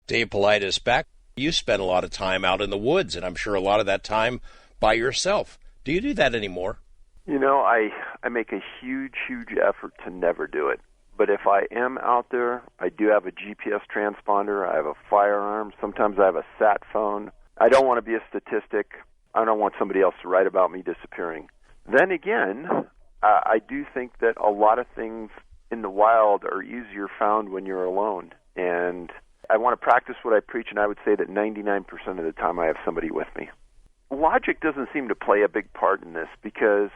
Dave Paulides back. You spend a lot of time out in the woods, and I'm sure a lot of that time by yourself. Do you do that anymore? You know, I make a huge effort to never do it. But if I am out there, I do have a GPS transponder. I have a firearm. Sometimes I have a sat phone. I don't want to be a statistic. I don't want somebody else to write about me disappearing. Then again, I do think that a lot of things in the wild are easier found when you're alone. And I want to practice what I preach, and I would say that 99% of the time I have somebody with me. Logic doesn't seem to play a big part in this because,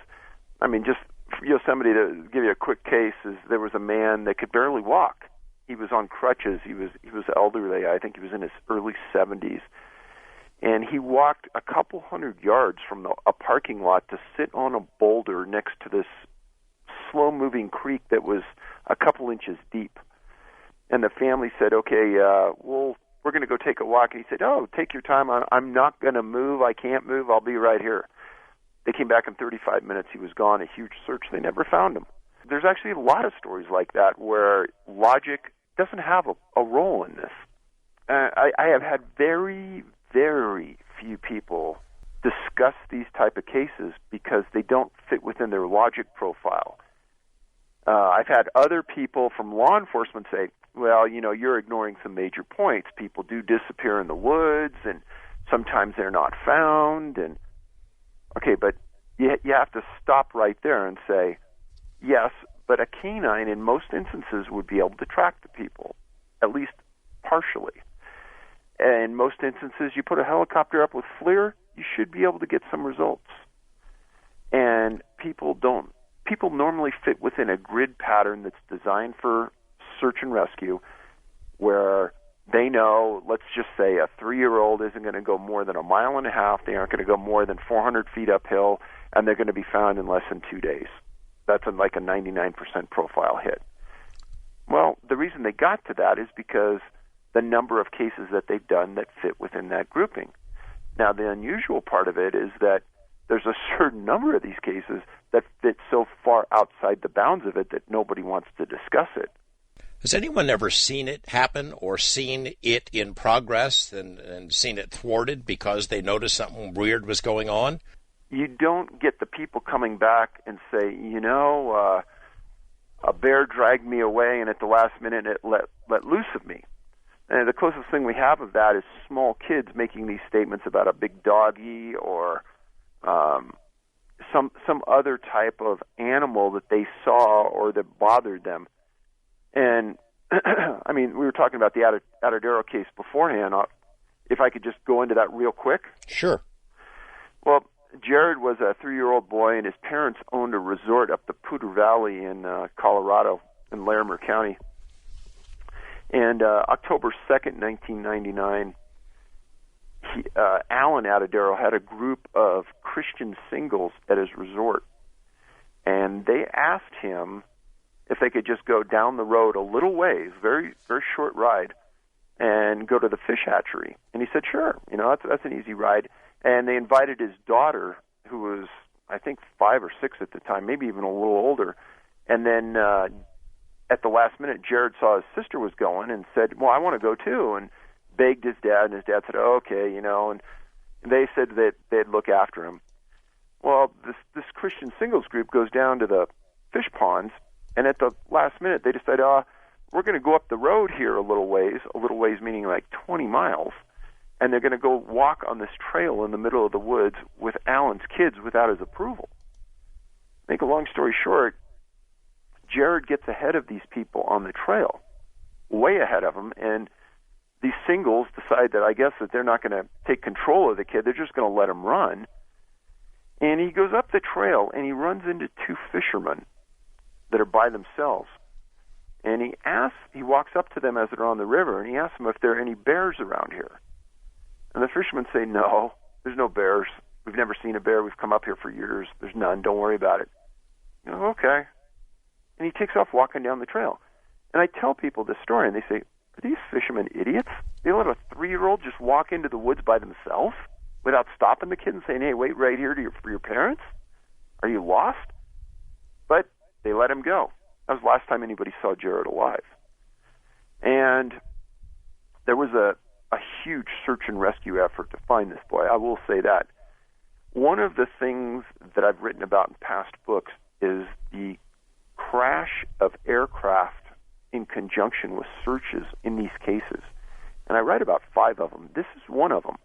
I mean, just Yosemite, to give you a quick case, is there was a man that could barely walk. He was on crutches. He was elderly. I think he was in his early 70s. And he walked a couple hundred yards from a parking lot to sit on a boulder next to this slow-moving creek that was a couple inches deep. And the family said, okay, we're going to go take a walk. And he said, oh, take your time. I'm not going to move. I can't move. I'll be right here. They came back in 35 minutes. He was gone. A huge search. They never found him. There's actually a lot of stories like that where logic doesn't have a role in this. I have had very, very few people discuss these type of cases because they don't fit within their logic profile. I've had other people from law enforcement say, well, you know, you're ignoring some major points. People do disappear in the woods, and sometimes they're not found. And okay, but you have to stop right there and say, yes, but a canine in most instances would be able to track the people, at least partially. In most instances, you put a helicopter up with FLIR, you should be able to get some results. And people don't. People normally fit within a grid pattern that's designed for search and rescue, where they know, let's just say a 3-year-old isn't going to go more than 1.5 miles. They aren't going to go more than 400 feet uphill, and they're going to be found in less than 2 days. That's like a 99% profile hit. Well, the reason they got to that is because the number of cases that they've done that fit within that grouping. Now, the unusual part of it is that there's a certain number of these cases that fit so far outside the bounds of it that nobody wants to discuss it. Has anyone ever seen it happen or seen it in progress and seen it thwarted because they noticed something weird was going on? You don't get the people coming back and say, you know, a bear dragged me away and at the last minute it let loose of me. And the closest thing we have of that is small kids making these statements about a big doggy or some other type of animal that they saw or that bothered them. And, I mean, we were talking about the Adair case beforehand. If I could just go into that real quick. Sure. Well, Jared was a 3-year-old boy, and his parents owned a resort up the Poudre Valley in Colorado, in Larimer County. And October 2nd, 1999, Alan Adair had a group of Christian singles at his resort. And they asked him if they could just go down the road a little ways, very, very short ride, and go to the fish hatchery. And he said, sure, you know, that's an easy ride. And they invited his daughter, who was, I think, 5 or 6 at the time, maybe even a little older. And then at the last minute, Jared saw his sister was going and said, well, I want to go too, and begged his dad. And his dad said, oh, okay, you know, and they said that they'd look after him. Well, this Christian singles group goes down to the fish ponds, and at the last minute, they decide, we're going to go up the road here a little ways meaning like 20 miles, and they're going to go walk on this trail in the middle of the woods with Alan's kids without his approval. Make a long story short, Jared gets ahead of these people on the trail, way ahead of them, and these singles decide that I guess that they're not going to take control of the kid, they're just going to let him run. And he goes up the trail, and he runs into 2 fishermen that are by themselves. And he walks up to them as they're on the river, and he asks them if there are any bears around here. And the fishermen say, no, there's no bears. We've never seen a bear. We've come up here for years. There's none. Don't worry about it. You know, okay. And he takes off walking down the trail. And I tell people this story, and they say, are these fishermen idiots? They let a 3-year-old just walk into the woods by themselves without stopping the kid and saying, hey, wait right here for your parents? Are you lost? But they let him go. That was the last time anybody saw Jared alive. And there was a huge search and rescue effort to find this boy. I will say that. One of the things that I've written about in past books is the crash of aircraft in conjunction with searches in these cases. And I write about 5 of them. This is one of them.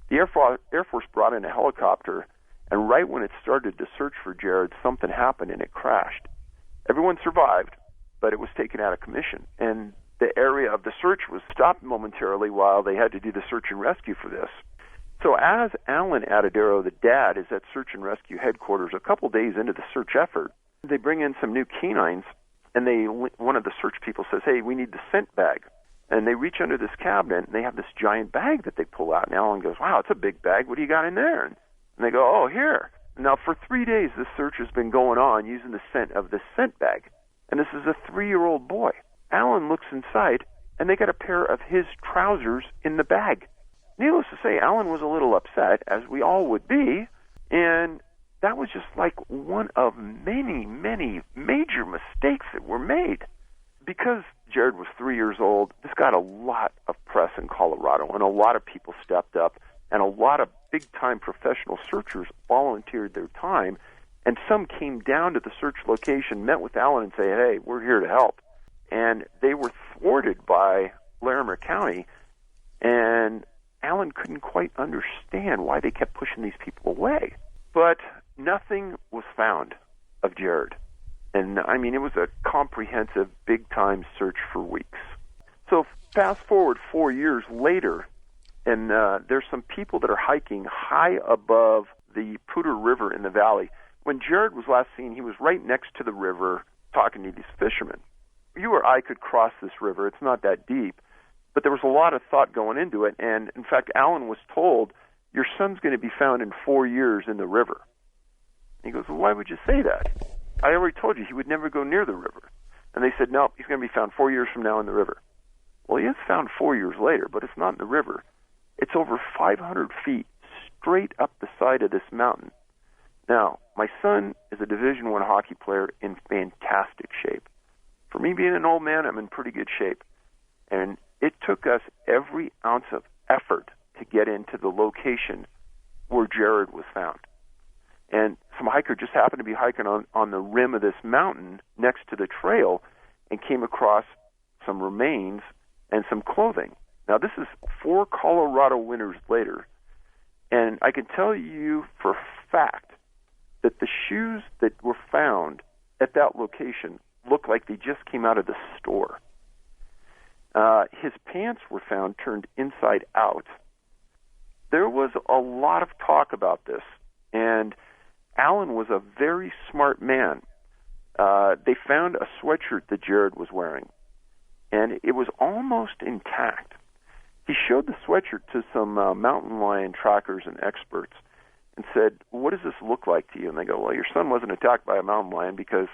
The Air Force brought in a helicopter, and right when it started to search for Jared, something happened and it crashed. Everyone survived, but it was taken out of commission. And the area of the search was stopped momentarily while they had to do the search and rescue for this. So as Alan Adair, the dad, is at search and rescue headquarters a couple days into the search effort, they bring in some new canines, and one of the search people says, "Hey, we need the scent bag." And they reach under this cabinet, and they have this giant bag that they pull out. And Alan goes, "Wow, it's a big bag. What do you got in there?" And they go, "Oh, here." Now, for 3 days, this search has been going on using the scent of this scent bag. And this is a 3-year-old boy. Alan looks inside, and they got a pair of his trousers in the bag. Needless to say, Alan was a little upset, as we all would be, and that was just like one of many, many major mistakes that were made. Because Jared was 3 years old, this got a lot of press in Colorado, and a lot of people stepped up, and a lot of big-time professional searchers volunteered their time, and some came down to the search location, met with Alan, and said, "Hey, we're here to help." And they were thwarted by Larimer County, and Alan couldn't quite understand why they kept pushing these people away. But nothing was found of Jared. And, I mean, it was a comprehensive, big-time search for weeks. So fast forward 4 years later, and there's some people that are hiking high above the Poudre River in the valley. When Jared was last seen, he was right next to the river talking to these fishermen. You or I could cross this river. It's not that deep. But there was a lot of thought going into it. And, in fact, Alan was told, "Your son's going to be found in 4 years in the river." And he goes, "Well, why would you say that? I already told you he would never go near the river." And they said, "No, he's going to be found 4 years from now in the river." Well, he is found 4 years later, but it's not in the river. It's over 500 feet straight up the side of this mountain. Now, my son is a Division I hockey player in fantastic shape. For me being an old man, I'm in pretty good shape. And it took us every ounce of effort to get into the location where Jared was found. And some hiker just happened to be hiking on the rim of this mountain next to the trail and came across some remains and some clothing. Now, this is 4 Colorado winters later, and I can tell you for a fact that the shoes that were found at that location looked like they just came out of the store. His pants were found turned inside out. There was a lot of talk about this, and Alan was a very smart man. They found a sweatshirt that Jared was wearing, and it was almost intact. He showed the sweatshirt to some mountain lion trackers and experts and said, "What does this look like to you?" And they go, "Well, your son wasn't attacked by a mountain lion because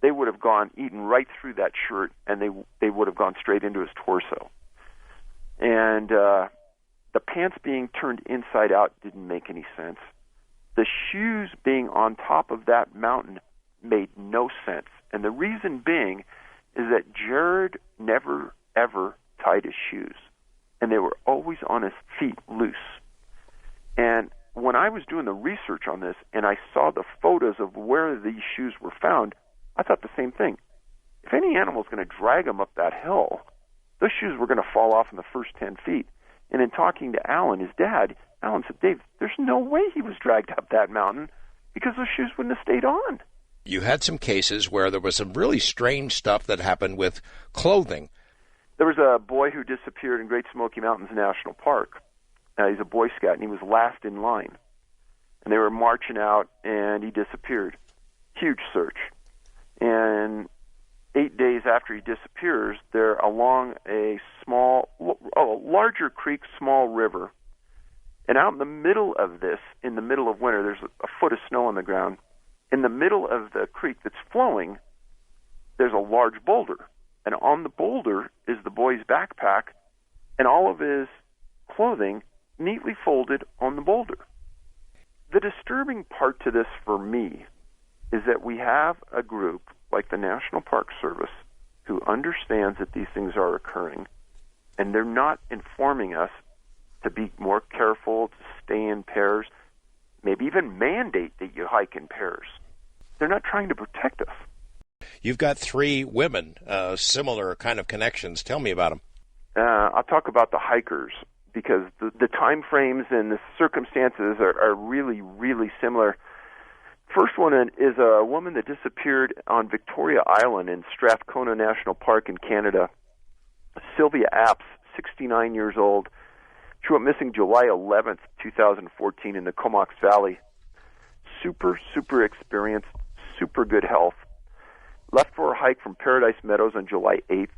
they would have eaten right through that shirt, and they would have gone straight into his torso." And the pants being turned inside out didn't make any sense. The shoes being on top of that mountain made no sense. And the reason being is that Jared never, ever tied his shoes. And they were always on his feet loose. And when I was doing the research on this and I saw the photos of where these shoes were found, I thought the same thing. If any animal's going to drag them up that hill, those shoes were going to fall off in the first 10 feet. And in talking to Alan, his dad, Alan said, "Dave, there's no way he was dragged up that mountain because those shoes wouldn't have stayed on." You had some cases where there was some really strange stuff that happened with clothing. There was a boy who disappeared in Great Smoky Mountains National Park. He's a Boy Scout, and he was last in line. And they were marching out, and he disappeared. Huge search. And 8 days after he disappears, they're along a larger creek, small river. And out in the middle of this, in the middle of winter, there's a foot of snow on the ground. In the middle of the creek that's flowing, there's a large boulder. And on the boulder is the boy's backpack and all of his clothing neatly folded on the boulder. The disturbing part to this for me is that we have a group like the National Park Service who understands that these things are occurring, and they're not informing us to be more careful, to stay in pairs, maybe even mandate that you hike in pairs. They're not trying to protect us. You've got 3 women, similar kind of connections. Tell me about them. I'll talk about the hikers, because the time frames and the circumstances are really, really similar. First one is a woman that disappeared on Victoria Island in Strathcona National Park in Canada. Sylvia Apps, 69 years old. She went missing July 11th, 2014 in the Comox Valley. Super, super experienced, super good health. Left for a hike from Paradise Meadows on July 8th.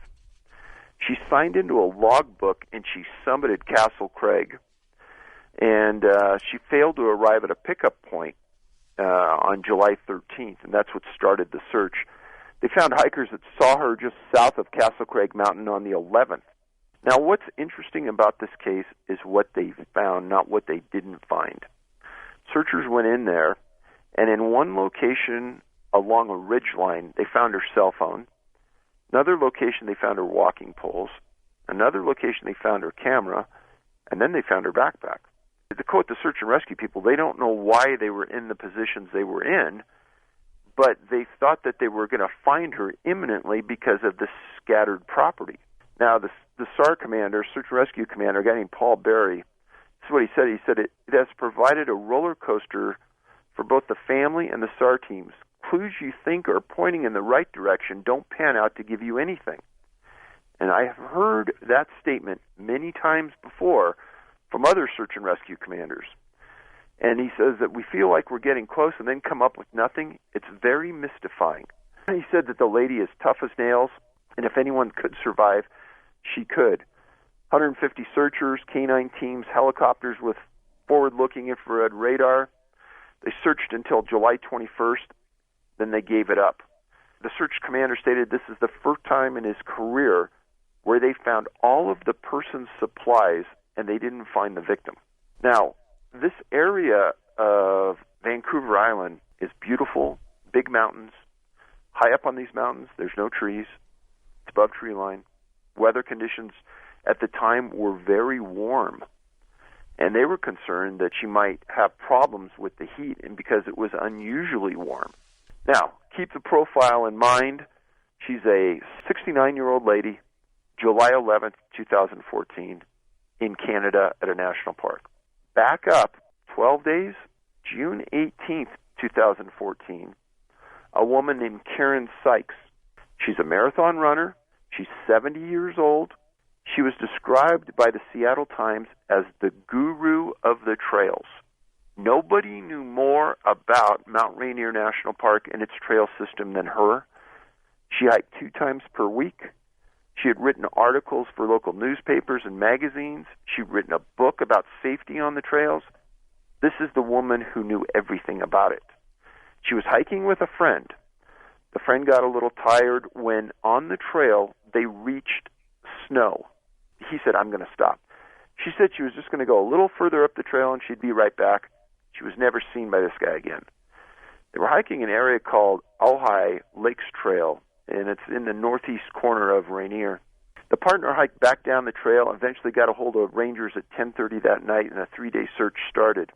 She signed into a logbook and she summited Castle Craig. And she failed to arrive at a pickup point on July 13th, and that's what started the search. They found hikers that saw her just south of Castle Craig Mountain on the 11th. Now, what's interesting about this case is what they found, not what they didn't find. Searchers went in there, and in one location along a ridge line, they found her cell phone. Another location, they found her walking poles. Another location, they found her camera. And then they found her backpack. To quote the search and rescue people, they don't know why they were in the positions they were in, but they thought that they were going to find her imminently because of the scattered property. Now, the SAR commander, search and rescue commander, a guy named Paul Berry, this is what he said. He said, it has provided a roller coaster for both the family and the SAR teams. Clues you think are pointing in the right direction don't pan out to give you anything. And I have heard that statement many times before from other search and rescue commanders. And he says that we feel like we're getting close and then come up with nothing. It's very mystifying. He said that the lady is tough as nails, and if anyone could survive, she could. 150 searchers, canine teams, helicopters with forward-looking infrared radar. They searched until July 21st. Then they gave it up. The search commander stated this is the first time in his career where they found all of the person's supplies and they didn't find the victim. Now, this area of Vancouver Island is beautiful, big mountains. High up on these mountains, there's no trees. It's above tree line. Weather conditions at the time were very warm. And they were concerned that she might have problems with the heat and because it was unusually warm. Now, keep the profile in mind. She's a 69-year-old lady, July 11th, 2014, in Canada at a national park. Back up 12 days, June 18th, 2014, a woman named Kiran Flux. She's a marathon runner. She's 70 years old. She was described by the Seattle Times as the guru of the trails. Nobody knew more about Mount Rainier National Park and its trail system than her. She hiked 2 times per week. She had written articles for local newspapers and magazines. She'd written a book about safety on the trails. This is the woman who knew everything about it. She was hiking with a friend. The friend got a little tired when on the trail they reached snow. He said, I'm going to stop. She said she was just going to go a little further up the trail and she'd be right back. She was never seen by this guy again. They were hiking an area called Ojai Lakes Trail, and it's in the northeast corner of Rainier. The partner hiked back down the trail, eventually got a hold of rangers at 10:30 that night, and a 3-day search started.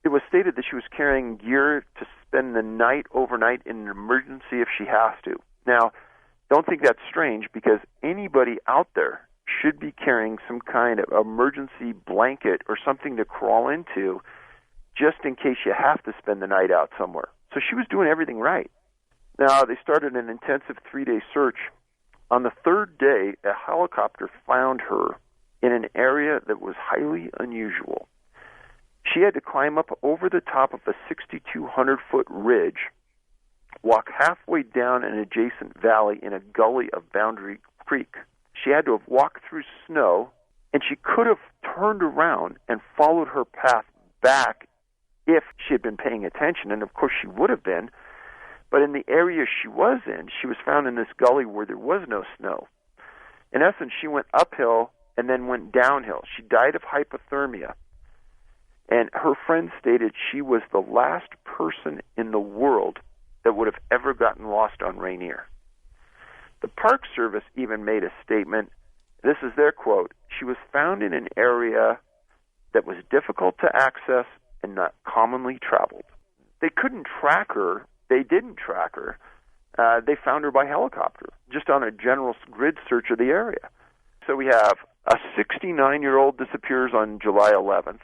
It was stated that she was carrying gear to spend the night overnight in an emergency if she has to. Now, don't think that's strange, because anybody out there should be carrying some kind of emergency blanket or something to crawl into just in case you have to spend the night out somewhere. So she was doing everything right. Now, they started an intensive 3-day search. On the 3rd day, a helicopter found her in an area that was highly unusual. She had to climb up over the top of a 6,200-foot ridge, walk halfway down an adjacent valley in a gully of Boundary Creek. She had to have walked through snow, and she could have turned around and followed her path back if she had been paying attention, and of course she would have been. But in the area she was in, she was found in this gully where there was no snow. In essence, she went uphill and then went downhill. She died of hypothermia. And her friend stated she was the last person in the world that would have ever gotten lost on Rainier. The Park Service even made a statement This is their quote. She was found in an area that was difficult to access and not commonly traveled. They couldn't track her. They didn't track her. They found her by helicopter, just on a general grid search of the area. So we have a 69-year-old disappears on July 11th.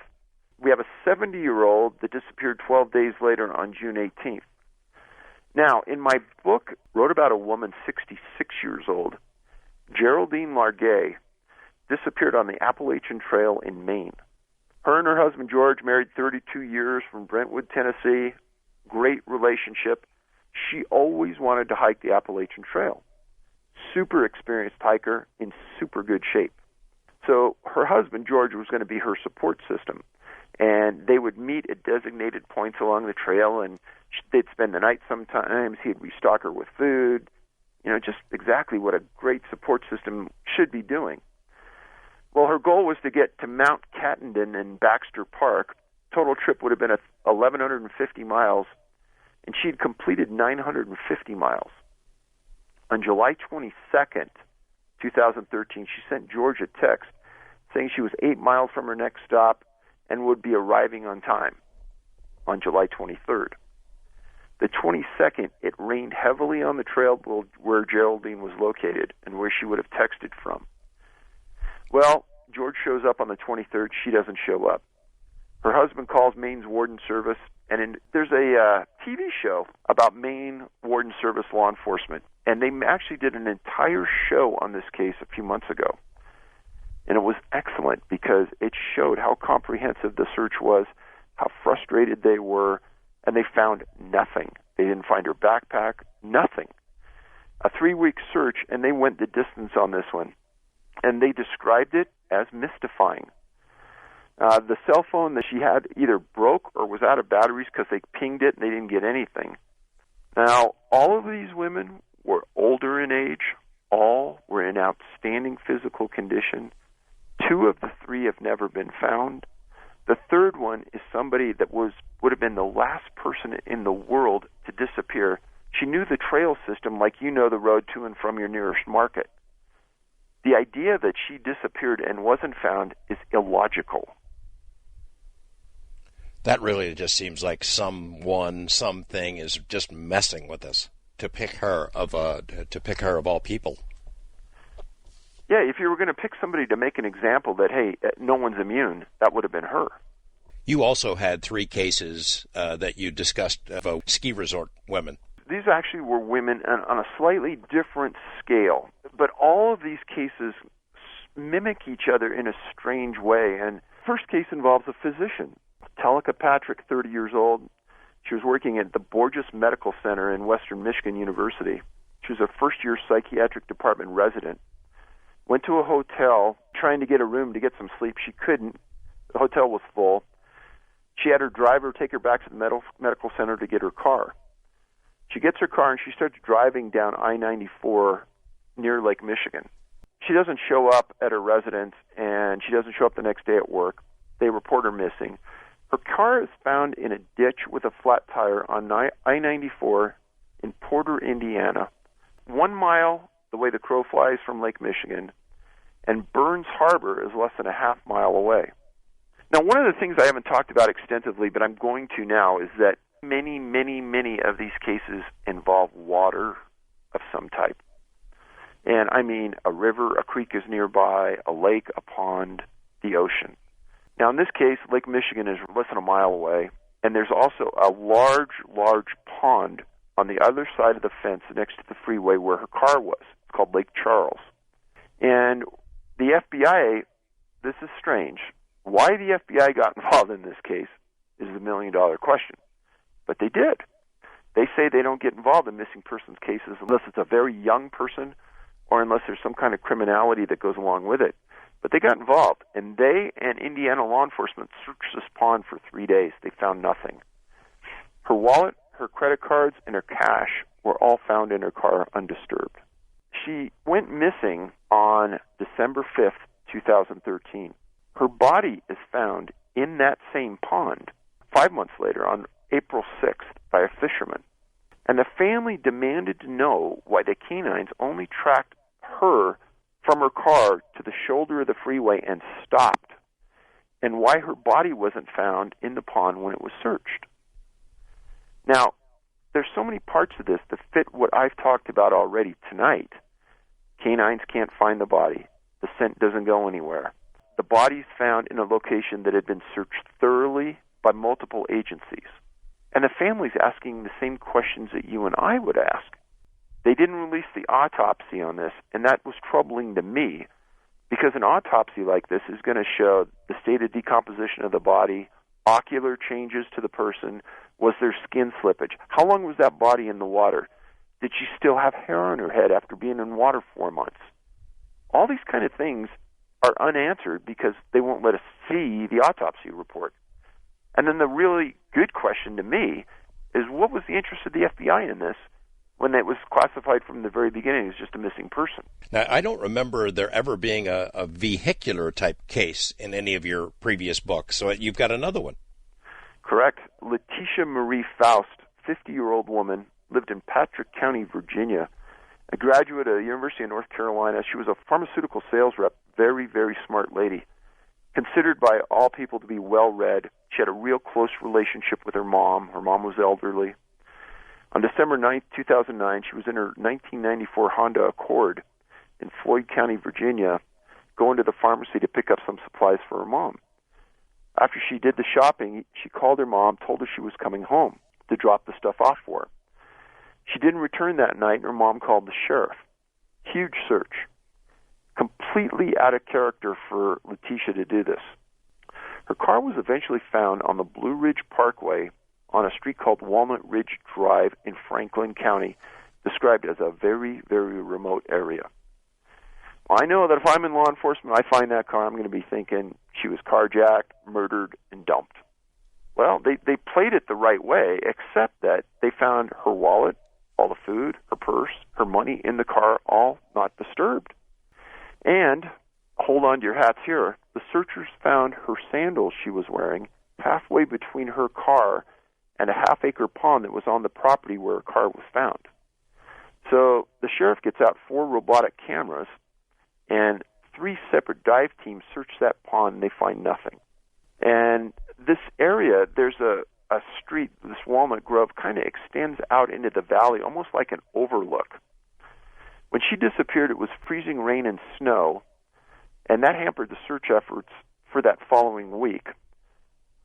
We have a 70-year-old that disappeared 12 days later on June 18th. Now, in my book, wrote about a woman 66 years old, Geraldine Largay, disappeared on the Appalachian Trail in Maine. Her and her husband, George, married 32 years from Brentwood, Tennessee. Great relationship. She always wanted to hike the Appalachian Trail. Super experienced hiker in super good shape. So her husband, George, was going to be her support system. And they would meet at designated points along the trail, and they'd spend the night sometimes. He'd restock her with food. You know, just exactly what a great support system should be doing. Well, her goal was to get to Mount Catendon in Baxter Park. Total trip would have been 1,150 miles, and she'd completed 950 miles. On July 22nd, 2013, she sent George a text saying she was 8 miles from her next stop and would be arriving on time on July 23rd. The 22nd, it rained heavily on the trail where Geraldine was located and where she would have texted from. Well, George shows up on the 23rd. She doesn't show up. Her husband calls Maine's Warden Service, and there's a TV show about Maine Warden Service law enforcement, and they actually did an entire show on this case a few months ago. And it was excellent because it showed how comprehensive the search was, how frustrated they were, and they found nothing. They didn't find her backpack, nothing. A 3-week search, and they went the distance on this one. And they described it as mystifying. The cell phone that she had either broke or was out of batteries because they pinged it and they didn't get anything. Now, all of these women were older in age. All were in outstanding physical condition. 2 of the 3 have never been found. The third one is somebody that would have been the last person in the world to disappear. She knew the trail system like you know the road to and from your nearest market. The idea that she disappeared and wasn't found is illogical. That really just seems like something is just messing with us to pick her of all people. Yeah, if you were going to pick somebody to make an example that, hey, no one's immune, that would have been her. You also had 3 cases that you discussed of ski resort women. These actually were women on a slightly different scale, but all of these cases mimic each other in a strange way. And the first case involves a physician, Telika Patrick, 30 years old. She was working at the Borges Medical Center in Western Michigan University. She was a first-year psychiatric department resident. Went to a hotel trying to get a room to get some sleep. She couldn't. The hotel was full. She had her driver take her back to the medical center to get her car. She gets her car and she starts driving down I-94 near Lake Michigan. She doesn't show up at her residence, and she doesn't show up the next day at work. They report her missing. Her car is found in a ditch with a flat tire on I-94 in Porter, Indiana, 1 mile the way the crow flies from Lake Michigan, and Burns Harbor is less than a half mile away. Now, one of the things I haven't talked about extensively, but I'm going to now, is that many of these cases involve water of some type. And I mean a river, a creek is nearby, a lake, a pond, the ocean. Now, in this case, Lake Michigan is less than a mile away, and there's also a large pond on the other side of the fence next to the freeway where her car was. It's called Lake Charles. And the FBI, this is strange. Why the FBI got involved in this case is the million-dollar question. But they did. They say they don't get involved in missing persons cases unless it's a very young person or unless there's some kind of criminality that goes along with it. But they got involved, and they and Indiana law enforcement searched this pond for 3 days. They found nothing. Her wallet, her credit cards, and her cash were all found in her car undisturbed. She went missing on December 5th, 2013. Her body is found in that same pond 5 months later on April 6th by a fisherman. And the family demanded to know why the canines only tracked her from her car to the of the freeway and stopped, and why her body wasn't found in the pond when it was searched. Now, there's so many parts of this that fit what I've talked about already tonight. Canines can't find the body. The scent doesn't go anywhere. The body's found in a location that had been searched thoroughly by multiple agencies. And the family's asking the same questions that you and I would ask. They didn't release the autopsy on this, and that was troubling to me, because an autopsy like this is going to show the state of decomposition of the body, ocular changes to the person, was there skin slippage, how long was that body in the water, did she still have hair on her head after being in water 4 months? All these kind of things are unanswered because they won't let us see the autopsy report. And then the really good question to me is, what was the interest of the FBI in this when it was classified from the very beginning as just a missing person? Now, I don't remember there ever being a vehicular type case in any of your previous books, so you've got another one. Correct. Leticia Marie Faust, 50-year-old woman, lived in Patrick County, Virginia, a graduate of the University of North Carolina. She was a pharmaceutical sales rep, very, very smart lady, considered by all people to be well-read. She had a real close relationship with her mom. Her mom was elderly. On December 9th, 2009, she was in her 1994 Honda Accord in Floyd County, Virginia, going to the pharmacy to pick up some supplies for her mom. After she did the shopping, she called her mom, told her she was coming home to drop the stuff off for her. She didn't return that night, and her mom called the sheriff. Huge search. Completely out of character for Leticia to do this. Her car was eventually found on the Blue Ridge Parkway on a street called Walnut Ridge Drive in Franklin County, described as a very, very remote area. Well, I know that if I'm in law enforcement, I find that car, I'm going to be thinking she was carjacked, murdered, and dumped. Well, they played it the right way, except that they found her wallet, all the food, her purse, her money in the car, all not disturbed. And, hold on to your hats here, the searchers found her sandals she was wearing halfway between her car and a half-acre pond that was on the property where her car was found. So the sheriff gets out 4 robotic cameras, and 3 separate dive teams search that pond, and they find nothing. And this area, there's a street, this Walnut Grove, kind of extends out into the valley, almost like an overlook. When she disappeared, it was freezing rain and snow, and that hampered the search efforts for that following week.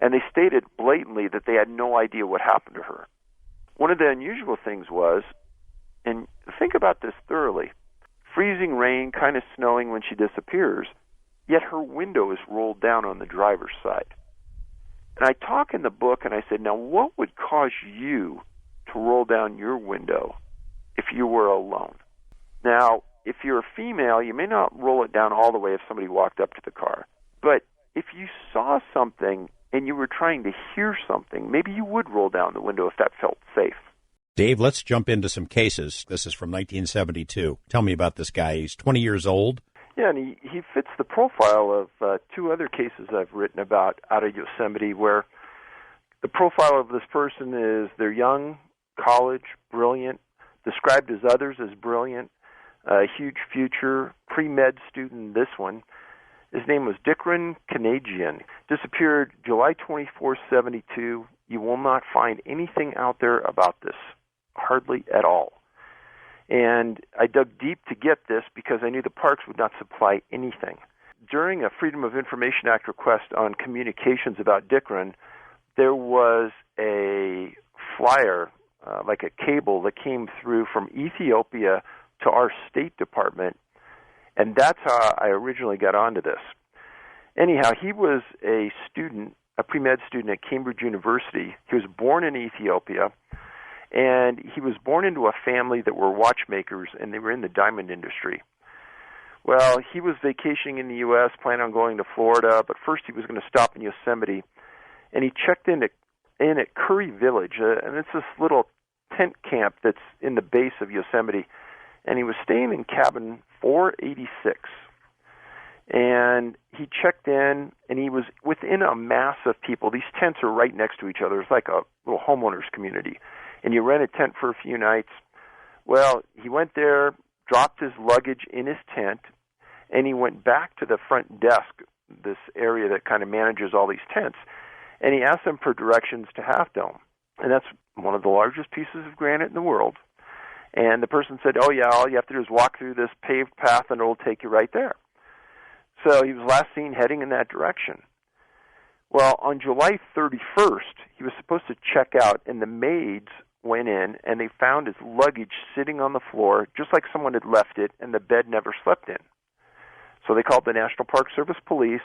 And they stated blatantly that they had no idea what happened to her. One of the unusual things was, and think about this thoroughly, freezing rain, kind of snowing when she disappears, yet her window is rolled down on the driver's side. And I talk in the book, and I said, now what would cause you to roll down your window if you were alone? Now, if you're a female, you may not roll it down all the way if somebody walked up to the car. But if you saw something and you were trying to hear something, maybe you would roll down the window if that felt safe. Dave, let's jump into some cases. This is from 1972. Tell me about this guy. He's 20 years old. Yeah, and he fits the profile of 2 other cases I've written about out of Yosemite, where the profile of this person is they're young, college, brilliant, described as others as brilliant, a huge future, pre-med student, this one. His name was Kiran Flux. Disappeared July 24, 72. You will not find anything out there about this, hardly at all. And I dug deep to get this because I knew the parks would not supply anything. During a Freedom of Information Act request on communications about Kiran, there was a flyer, like a cable, that came through from Ethiopia to our State Department, and that's how I originally got onto this. Anyhow, he was a student, a pre-med student at Cambridge University. He was born in Ethiopia, and he was born into a family that were watchmakers, and they were in the diamond industry. Well, he was vacationing in the U.S., planning on going to Florida, but first he was going to stop in Yosemite, and he checked in at Curry Village, and it's this little tent camp that's in the base of Yosemite, and he was staying in cabin 486. And he checked in, and he was within a mass of people. These tents are right next to each other. It's like a little homeowners community. And you rent a tent for a few nights. Well, he went there, dropped his luggage in his tent, And he went back to the front desk, this area that kind of manages all these tents, and he asked them for directions to Half Dome. And that's one of the largest pieces of granite in the world. And the person said, oh, yeah, all you have to do is walk through this paved path and it'll take you right there. So he was last seen heading in that direction. Well, on July 31st, he was supposed to check out, and the maids went in, and they found his luggage sitting on the floor, just like someone had left it, and the bed never slept in. So they called the National Park Service police,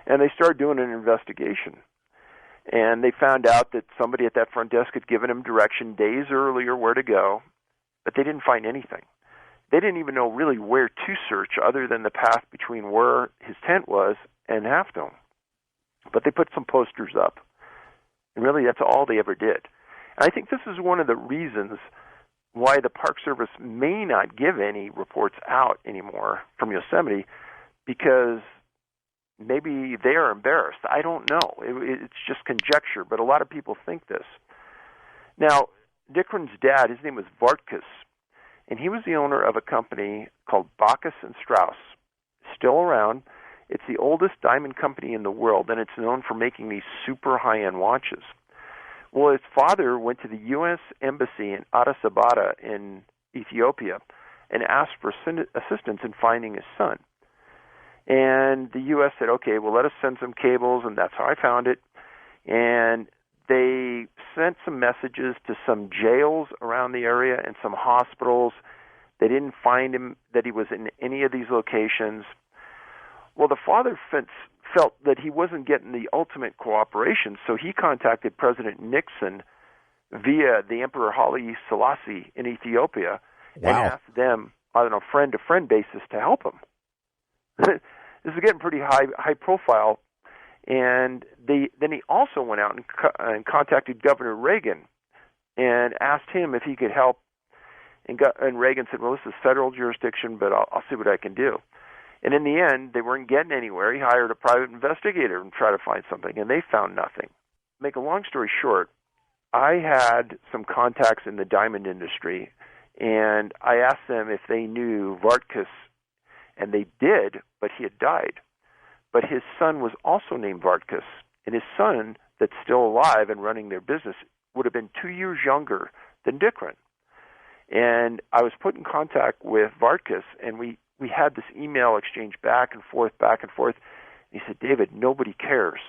and they started doing an investigation. And they found out that somebody at that front desk had given him direction days earlier where to go, but they didn't find anything. They didn't even know really where to search other than the path between where his tent was and Half Dome. But they put some posters up. And really, that's all they ever did. And I think this is one of the reasons why the Park Service may not give any reports out anymore from Yosemite, because maybe they are embarrassed. I don't know. It's just conjecture, but a lot of people think this. Now, Dickeron's dad, his name was Vartkus, and he was the owner of a company called Bacchus and Strauss, still around. It's the oldest diamond company in the world, and it's known for making these super high-end watches. Well, his father went to the U.S. Embassy in Addis Ababa in Ethiopia and asked for assistance in finding his son. And the U.S. said, okay, well, let us send some cables, and that's how I found it. And they sent some messages to some jails around the area and some hospitals. They didn't find him, that he was in any of these locations. Well, the father felt that he wasn't getting the ultimate cooperation, so he contacted President Nixon via the Emperor Haile Selassie in Ethiopia and asked them on a friend-to-friend basis to help him. This is getting pretty high profile. And then he also went out and contacted Governor Reagan and asked him if he could help. And Reagan said, well, this is federal jurisdiction, but I'll see what I can do. And in the end, they weren't getting anywhere. He hired a private investigator and tried to find something, and they found nothing. Make a long story short, I had some contacts in the diamond industry, and I asked them if they knew Vartkus, and they did, but he had died. But his son was also named Vartkus, and his son, that's still alive and running their business, would have been 2 years younger than Dickeron. And I was put in contact with Vartkus, and we had this email exchange back and forth. He said, David, nobody cares.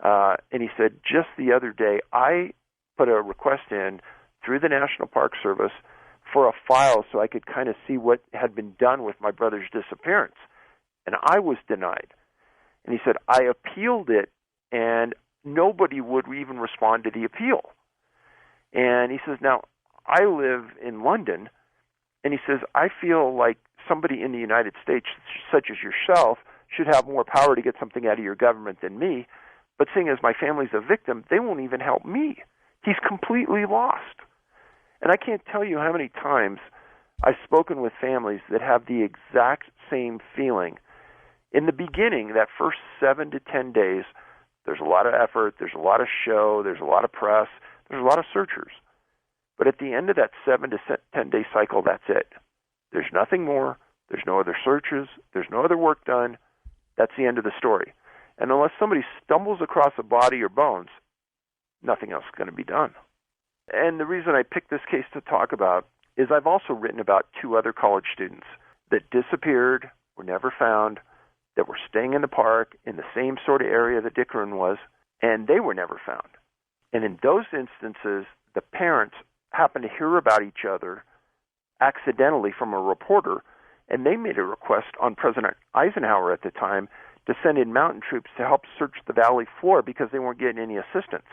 And he said, just the other day, I put a request in through the National Park Service for a file so I could kind of see what had been done with my brother's disappearance. And I was denied. And he said, I appealed it, and nobody would even respond to the appeal. And he says, now, I live in London, and he says, I feel like somebody in the United States, such as yourself, should have more power to get something out of your government than me. But seeing as my family's a victim, they won't even help me. He's completely lost. And I can't tell you how many times I've spoken with families that have the exact same feeling. In the beginning, that first 7 to 10 days, there's a lot of effort, there's a lot of show, there's a lot of press, there's a lot of searchers. But at the end of that 7 to 10-day cycle, that's it. There's nothing more. There's no other searches. There's no other work done. That's the end of the story. And unless somebody stumbles across a body or bones, nothing else is going to be done. And the reason I picked this case to talk about is I've also written about 2 other college students that disappeared, were never found, that were staying in the park in the same sort of area that Dickeron was, and they were never found. And in those instances, the parents happened to hear about each other accidentally from a reporter, and they made a request on President Eisenhower at the time to send in mountain troops to help search the valley floor because they weren't getting any assistance.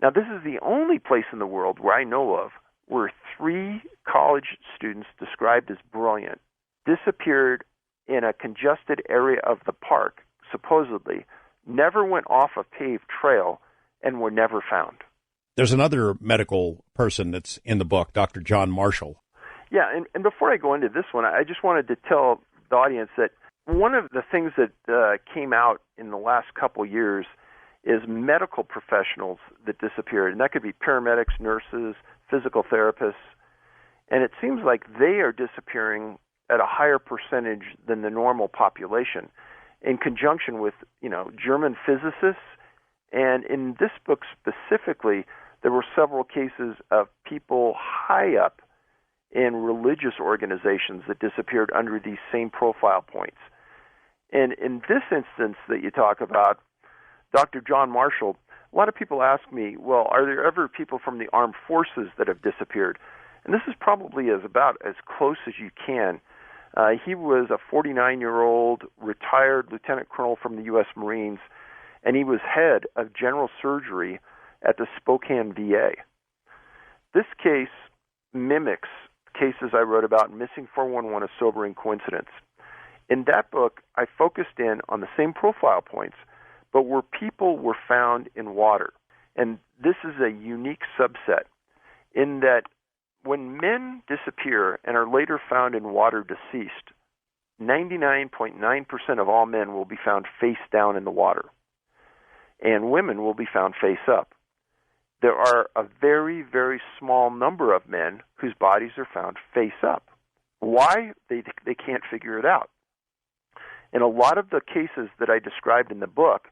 Now, this is the only place in the world where I know of where 3 college students described as brilliant disappeared in a congested area of the park, supposedly, never went off a paved trail, and were never found. There's another medical person that's in the book, Dr. John Marshall. Yeah, and before I go into this one, I just wanted to tell the audience that one of the things that came out in the last couple years is medical professionals that disappeared, and that could be paramedics, nurses, physical therapists, and it seems like they are disappearing at a higher percentage than the normal population, in conjunction with, German physicists. And in this book specifically, there were several cases of people high up in religious organizations that disappeared under these same profile points. And in this instance that you talk about, Dr. John Marshall, a lot of people ask me, well, are there ever people from the armed forces that have disappeared? And this is probably about as close as you can. He was a 49-year-old retired lieutenant colonel from the U.S. Marines, and he was head of general surgery at the Spokane VA. This case mimics cases I wrote about in Missing 411, A Sobering Coincidence. In that book, I focused in on the same profile points, but where people were found in water. And this is a unique subset in that when men disappear and are later found in water deceased, 99.9% of all men will be found face down in the water, and women will be found face up. There are a very, very small number of men whose bodies are found face up. Why? They can't figure it out. In a lot of the cases that I described in the book,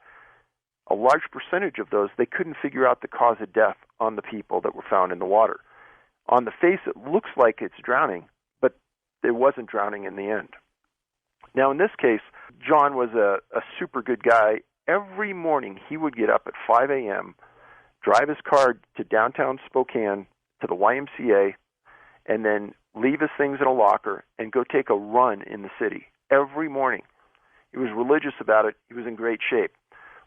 a large percentage of those, they couldn't figure out the cause of death on the people that were found in the water. On the face, it looks like it's drowning, but it wasn't drowning in the end. Now, in this case, John was a super good guy. Every morning, he would get up at 5 a.m., drive his car to downtown Spokane, to the YMCA, and then leave his things in a locker and go take a run in the city every morning. He was religious about it. He was in great shape.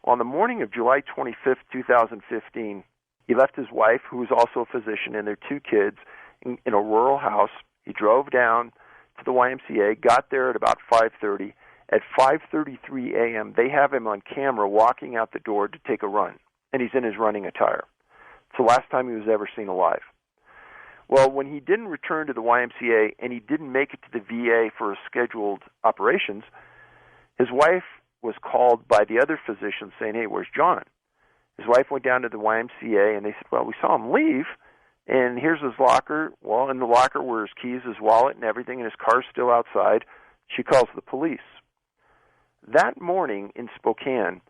On the morning of July 25th, 2015, he left his wife, who was also a physician, and their two kids in a rural house. He drove down to the YMCA, got there at about 5:30. At 5:33 a.m., they have him on camera walking out the door to take a run, and he's in his running attire. It's the last time he was ever seen alive. Well, when he didn't return to the YMCA and he didn't make it to the VA for his scheduled operations, his wife was called by the other physicians saying, "Hey, where's John?" His wife went down to the YMCA, and they said, "Well, we saw him leave, and here's his locker." Well, in the locker were his keys, his wallet, and everything, and his car's still outside. She calls the police. That morning in Spokane,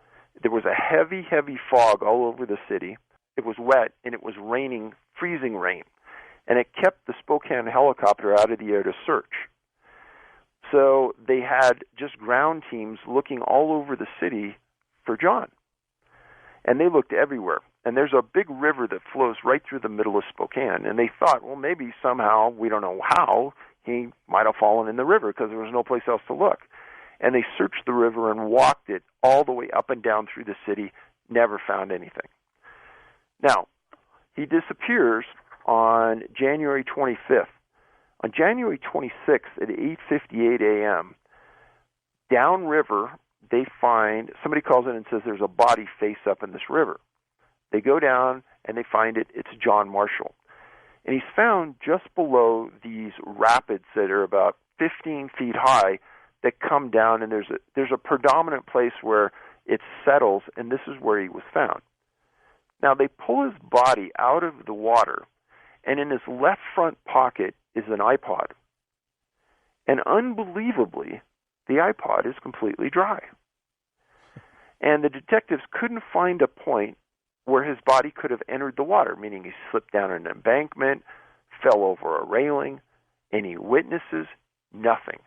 there was a heavy, heavy fog all over the city. It was wet, and it was raining, freezing rain, and it kept the Spokane helicopter out of the air to search. So they had just ground teams looking all over the city for John. And they looked everywhere. And there's a big river that flows right through the middle of Spokane. And they thought, well, maybe somehow, we don't know how, he might have fallen in the river because there was no place else to look. And they searched the river and walked it all the way up and down through the city, never found anything. Now, he disappears on January 25th. On January 26th at 8:58 a.m., downriver, they find, somebody calls in and says there's a body face up in this river. They go down and they find it. It's John Marshall. And he's found just below these rapids that are about 15 feet high that come down, and there's a predominant place where it settles, and this is where he was found. Now, they pull his body out of the water, and in his left front pocket is an iPod. And unbelievably, the iPod is completely dry. And the detectives couldn't find a point where his body could have entered the water, meaning he slipped down an embankment, fell over a railing. Any witnesses? Nothing.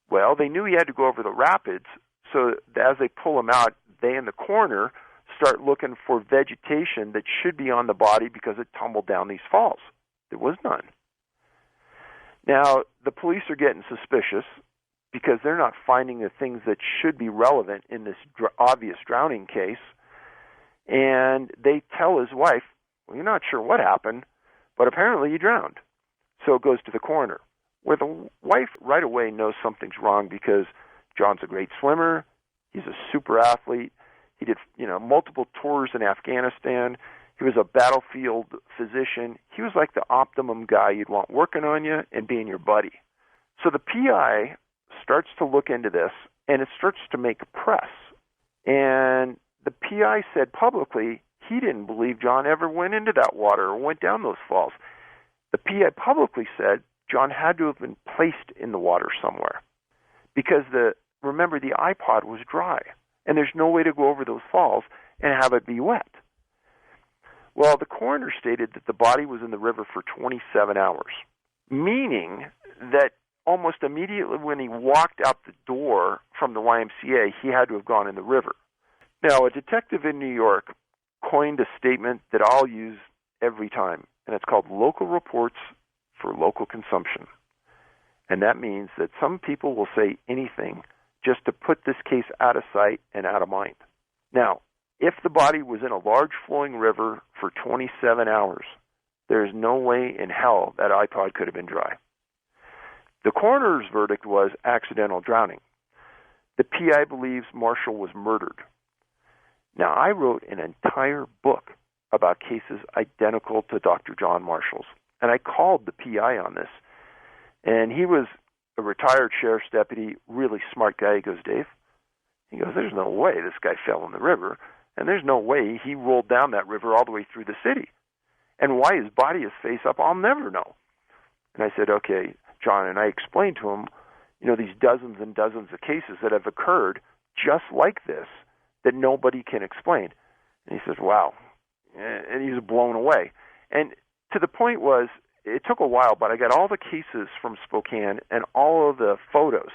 Well, they knew he had to go over the rapids, so as they pull him out, they in the coroner start looking for vegetation that should be on the body because it tumbled down these falls. There was none. Now, the police are getting suspicious because they're not finding the things that should be relevant in this obvious drowning case. And they tell his wife, well, you're not sure what happened, but apparently he drowned. So it goes to the coroner, where the wife right away knows something's wrong because John's a great swimmer. He's a super athlete. He did, multiple tours in Afghanistan. He was a battlefield physician. He was like the optimum guy you'd want working on you and being your buddy. So the PI starts to look into this, and it starts to make press. And the PI said publicly he didn't believe John ever went into that water or went down those falls. The PI publicly said John had to have been placed in the water somewhere because remember, the iPod was dry, and there's no way to go over those falls and have it be wet. Well, the coroner stated that the body was in the river for 27 hours, meaning that almost immediately when he walked out the door from the YMCA, he had to have gone in the river. Now, a detective in New York coined a statement that I'll use every time, and it's called local reports for local consumption. And that means that some people will say anything just to put this case out of sight and out of mind. Now, if the body was in a large flowing river for 27 hours, there is no way in hell that iPod could have been dry. The coroner's verdict was accidental drowning. The PI believes Marshall was murdered. Now, I wrote an entire book about cases identical to Dr. John Marshall's, and I called the PI on this. And he was a retired sheriff's deputy, really smart guy. He goes, Dave, there's no way this guy fell in the river, and there's no way he rolled down that river all the way through the city. And why his body is face up, I'll never know. And I said, okay, John, and I explained to him, these dozens and dozens of cases that have occurred just like this that nobody can explain. And he says, wow. And he was blown away. And to the point was, it took a while, but I got all the cases from Spokane and all of the photos.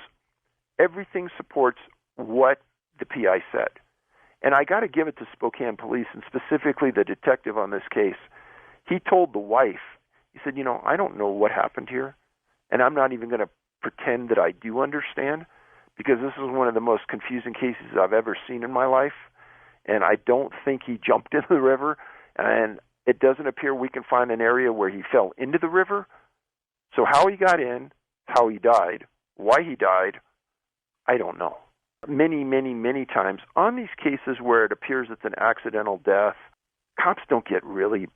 Everything supports what the PI said. And I got to give it to Spokane police, and specifically the detective on this case. He told the wife, he said, I don't know what happened here, and I'm not even going to pretend that I do understand, because this is one of the most confusing cases I've ever seen in my life, and I don't think he jumped into the river, and it doesn't appear we can find an area where he fell into the river. So how he got in, how he died, why he died, I don't know. Many, many, many times on these cases where it appears it's an accidental death, cops don't get really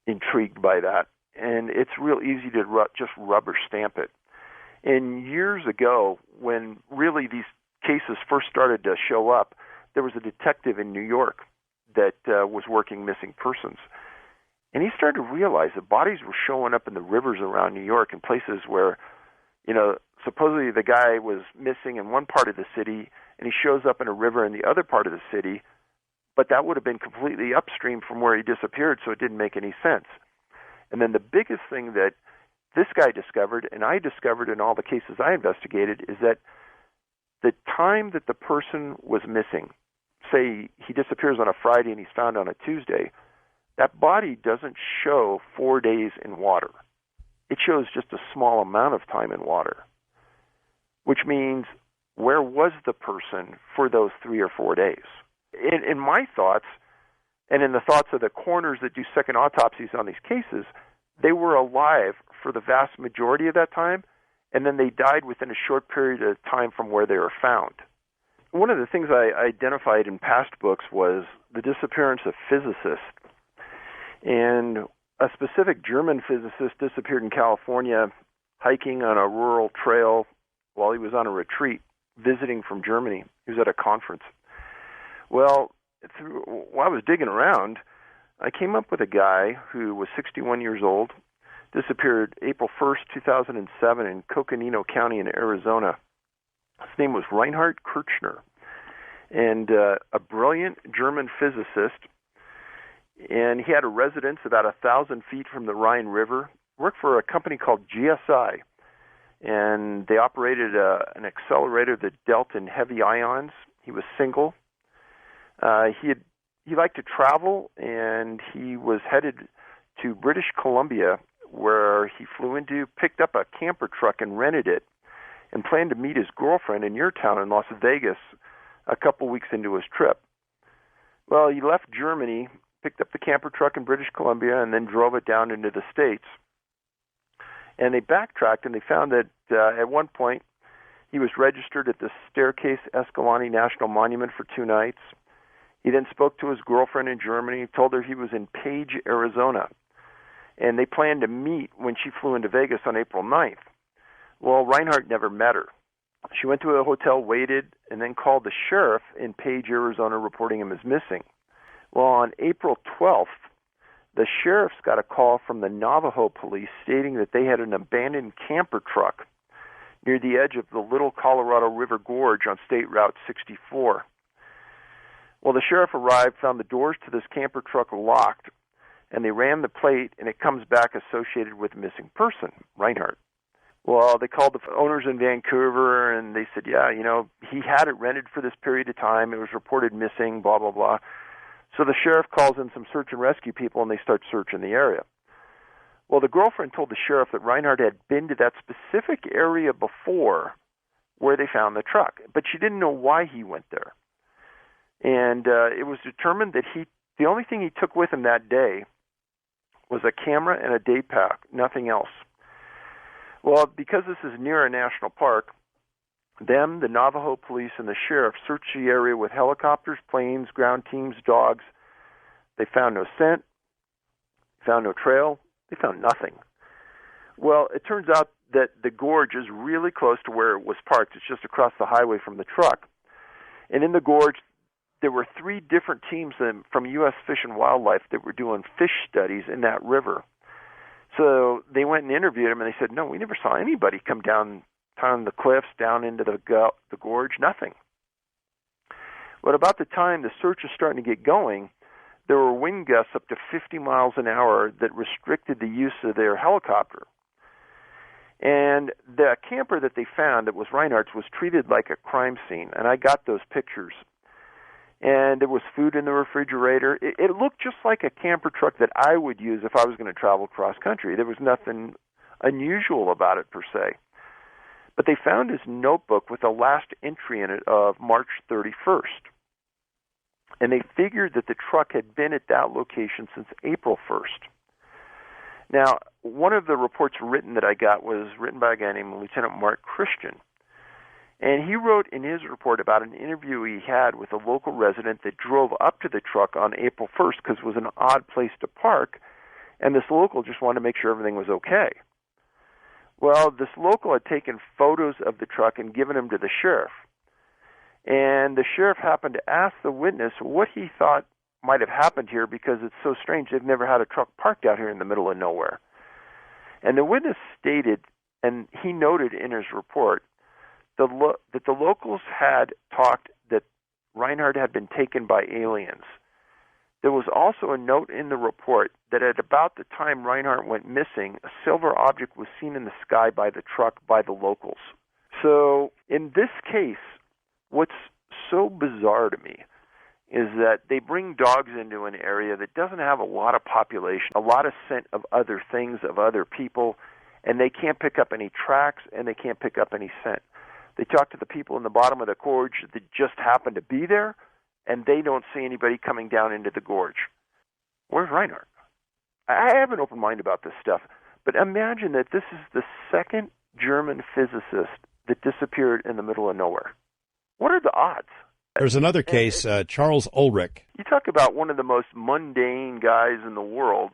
intrigued by that. And it's real easy to just rubber stamp it. And years ago, when really these cases first started to show up, there was a detective in New York that was working missing persons. And he started to realize that bodies were showing up in the rivers around New York in places where, supposedly the guy was missing in one part of the city, and he shows up in a river in the other part of the city, but that would have been completely upstream from where he disappeared, so it didn't make any sense. And then the biggest thing that this guy discovered, and I discovered in all the cases I investigated, is that the time that the person was missing, say he disappears on a Friday and he's found on a Tuesday, that body doesn't show 4 days in water. It shows just a small amount of time in water, which means where was the person for those 3 or 4 days? In my thoughts, and in the thoughts of the coroners that do second autopsies on these cases, they were alive for the vast majority of that time, and then they died within a short period of time from where they were found. One of the things I identified in past books was the disappearance of physicists. And a specific German physicist disappeared in California hiking on a rural trail while he was on a retreat visiting from Germany. He was at a conference. Well, while I was digging around, I came up with a guy who was 61 years old, disappeared April 1st, 2007 in Coconino County in Arizona. His name was Reinhard Kirchner, and a brilliant German physicist. And he had a residence about 1,000 feet from the Rhine River, worked for a company called GSI, and they operated an accelerator that dealt in heavy ions. He was single. He liked to travel, and he was headed to British Columbia, where he flew into, picked up a camper truck and rented it, and planned to meet his girlfriend in your town in Las Vegas a couple weeks into his trip. Well, he left Germany, picked up the camper truck in British Columbia, and then drove it down into the States. And they backtracked, and they found that at one point he was registered at the Staircase Escalante National Monument for 2 nights. He then spoke to his girlfriend in Germany, told her he was in Page, Arizona, and they planned to meet when she flew into Vegas on April 9th. Well, Reinhardt never met her. She went to a hotel, waited, and then called the sheriff in Page, Arizona, reporting him as missing. Well, on April 12th, the sheriffs got a call from the Navajo police stating that they had an abandoned camper truck near the edge of the Little Colorado River Gorge on State Route 64. Well, the sheriff arrived, found the doors to this camper truck locked, and they ran the plate, and it comes back associated with a missing person, Reinhardt. Well, they called the owners in Vancouver, and they said, yeah, he had it rented for this period of time. It was reported missing, blah, blah, blah. So the sheriff calls in some search and rescue people, and they start searching the area. Well, the girlfriend told the sheriff that Reinhardt had been to that specific area before where they found the truck, but she didn't know why he went there. And it was determined that the only thing he took with him that day was a camera and a day pack, nothing else. Well, because this is near a national park, the Navajo police, and the sheriff searched the area with helicopters, planes, ground teams, dogs. They found no scent, found no trail, they found nothing. Well, it turns out that the gorge is really close to where it was parked. It's just across the highway from the truck. And in the gorge, there were 3 different teams from U.S. Fish and Wildlife that were doing fish studies in that river. So they went and interviewed them, and they said, no, we never saw anybody come down the cliffs, down into the gorge, nothing. But about the time the search is starting to get going, there were wind gusts up to 50 miles an hour that restricted the use of their helicopter. And the camper that they found that was Reinhardt's was treated like a crime scene, and I got those pictures. And there was food in the refrigerator. It looked just like a camper truck that I would use if I was going to travel cross country. There was nothing unusual about it per se. But they found his notebook with the last entry in it of March 31st. And they figured that the truck had been at that location since April 1st. Now, one of the reports written that I got was written by a guy named Lieutenant Mark Christian. And he wrote in his report about an interview he had with a local resident that drove up to the truck on April 1st because it was an odd place to park, and this local just wanted to make sure everything was okay. Well, this local had taken photos of the truck and given them to the sheriff. And the sheriff happened to ask the witness what he thought might have happened here because it's so strange. They've never had a truck parked out here in the middle of nowhere. And the witness stated, and he noted in his report, that the locals had talked that Reinhardt had been taken by aliens. There was also a note in the report that at about the time Reinhardt went missing, a silver object was seen in the sky by the truck by the locals. So in this case, what's so bizarre to me is that they bring dogs into an area that doesn't have a lot of population, a lot of scent of other things, of other people, and they can't pick up any tracks and they can't pick up any scent. They talk to the people in the bottom of the gorge that just happen to be there, and they don't see anybody coming down into the gorge. Where's Reinhardt? I have an open mind about this stuff, but imagine that this is the second German physicist that disappeared in the middle of nowhere. What are the odds? There's another case, Charles Ulrich. You talk about one of the most mundane guys in the world,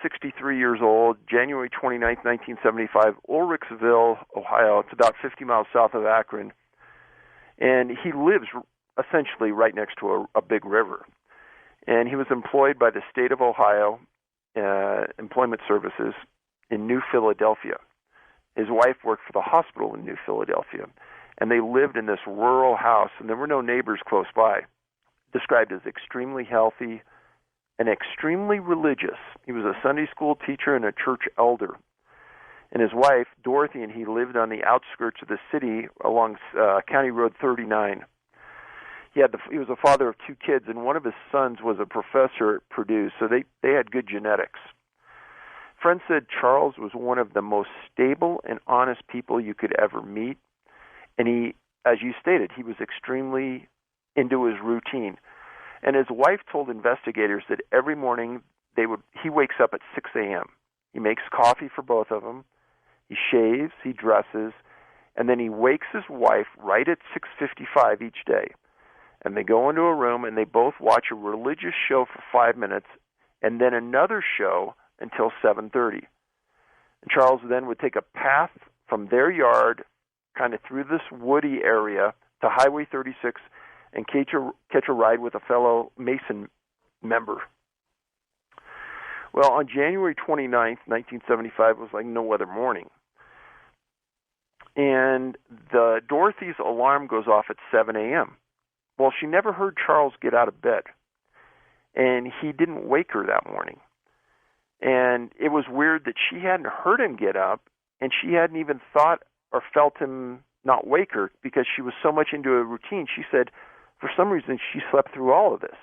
63 years old, January 29th, 1975, Ulrichsville, Ohio. It's about 50 miles south of Akron. And he lives essentially right next to a big river. And he was employed by the state of Ohio Employment Services in New Philadelphia. His wife worked for the hospital in New Philadelphia. And they lived in this rural house, and there were no neighbors close by. Described as extremely healthy and extremely religious. He was a Sunday school teacher and a church elder. And his wife, Dorothy, and he lived on the outskirts of the city along County Road 39. He was a father of 2 kids, and one of his sons was a professor at Purdue, so they had good genetics. Friends said Charles was one of the most stable and honest people you could ever meet. And he, as you stated, he was extremely into his routine. And his wife told investigators that every morning he wakes up at 6 a.m. He makes coffee for both of them. He shaves, he dresses, and then he wakes his wife right at 6:55 each day. And they go into a room and they both watch a religious show for 5 minutes and then another show until 7:30. And Charles then would take a path from their yard kind of through this woody area to Highway 36 and catch a ride with a fellow Mason member. Well, on January 29th, 1975, it was like no other morning. And Dorothy's alarm goes off at 7 a.m. Well, she never heard Charles get out of bed, and he didn't wake her that morning. And it was weird that she hadn't heard him get up, and she hadn't even thought or felt him not wake her because she was so much into a routine. She said for some reason she slept through all of this.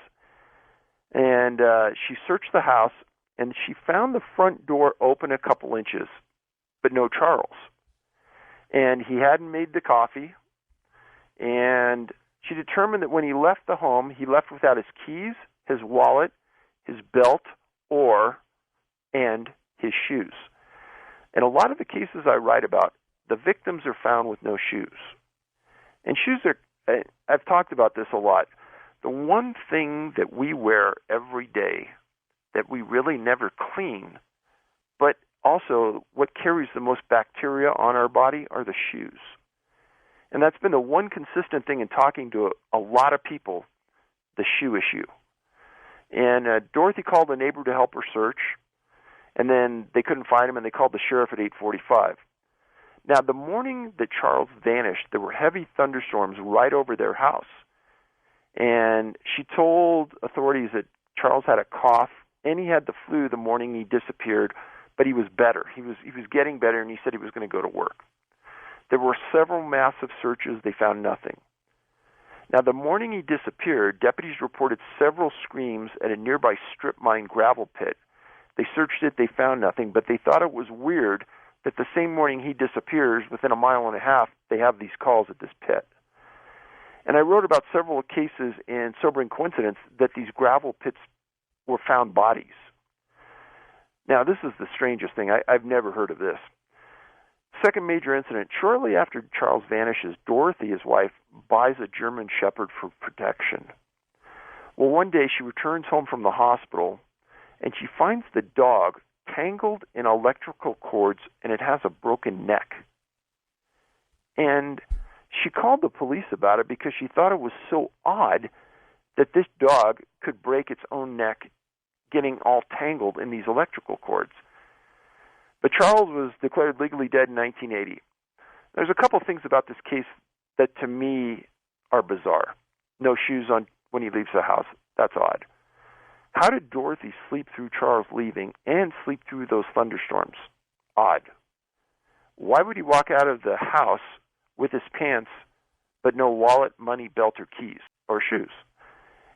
And she searched the house, and she found the front door open a couple inches, but no Charles. And he hadn't made the coffee, and she determined that when he left the home, he left without his keys, his wallet, his belt, and his shoes. In a lot of the cases I write about, the victims are found with no shoes. And shoes are, I've talked about this a lot. The one thing that we wear every day that we really never clean, but also what carries the most bacteria on our body are the shoes. And that's been the one consistent thing in talking to a lot of people, the shoe issue. And Dorothy called a neighbor to help her search, and then they couldn't find him, and they called the sheriff at 8:45. Now, the morning that Charles vanished, there were heavy thunderstorms right over their house. And she told authorities that Charles had a cough, and he had the flu the morning he disappeared, but he was better. He was getting better, and he said he was going to go to work. There were several massive searches. They found nothing. Now, the morning he disappeared, deputies reported several screams at a nearby strip mine gravel pit. They searched it. They found nothing, but they thought it was weird that the same morning he disappears, within a mile and a half, they have these calls at this pit. And I wrote about several cases in Sobering Coincidence that these gravel pits were found bodies. Now, this is the strangest thing. I've never heard of this. Second major incident, shortly after Charles vanishes, Dorothy, his wife, buys a German Shepherd for protection. Well, one day she returns home from the hospital, and she finds the dog tangled in electrical cords, and it has a broken neck. And she called the police about it because she thought it was so odd that this dog could break its own neck getting all tangled in these electrical cords. But Charles was declared legally dead in 1980. There's a couple things about this case that to me are bizarre. No shoes on when he leaves the house. That's odd. How did Dorothy sleep through Charles leaving and sleep through those thunderstorms? Odd. Why would he walk out of the house with his pants but no wallet, money, belt, or keys, or shoes?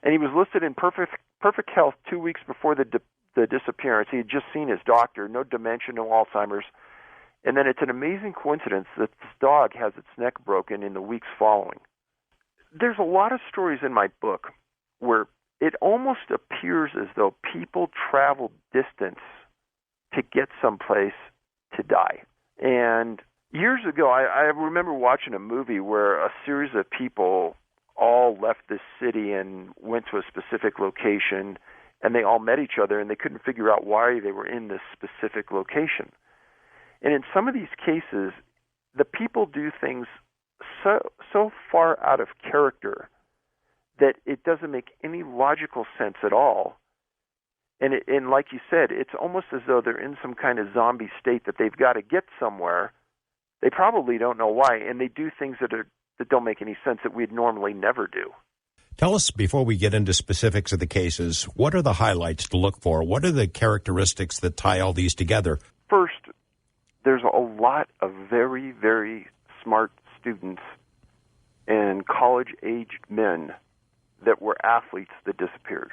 And he was listed in perfect health 2 weeks before the disappearance. He had just seen his doctor, no dementia, no Alzheimer's. And then it's an amazing coincidence that this dog has its neck broken in the weeks following. There's a lot of stories in my book where it almost appears as though people travel distance to get someplace to die. And years ago, I remember watching a movie where a series of people all left this city and went to a specific location, and they all met each other, and they couldn't figure out why they were in this specific location. And in some of these cases, the people do things so far out of character that it doesn't make any logical sense at all. And like you said, it's almost as though they're in some kind of zombie state that they've got to get somewhere. They probably don't know why, and they do things that don't make any sense that we'd normally never do. Tell us, before we get into specifics of the cases, what are the highlights to look for? What are the characteristics that tie all these together? First, there's a lot of very, very smart students and college-aged men that were athletes that disappeared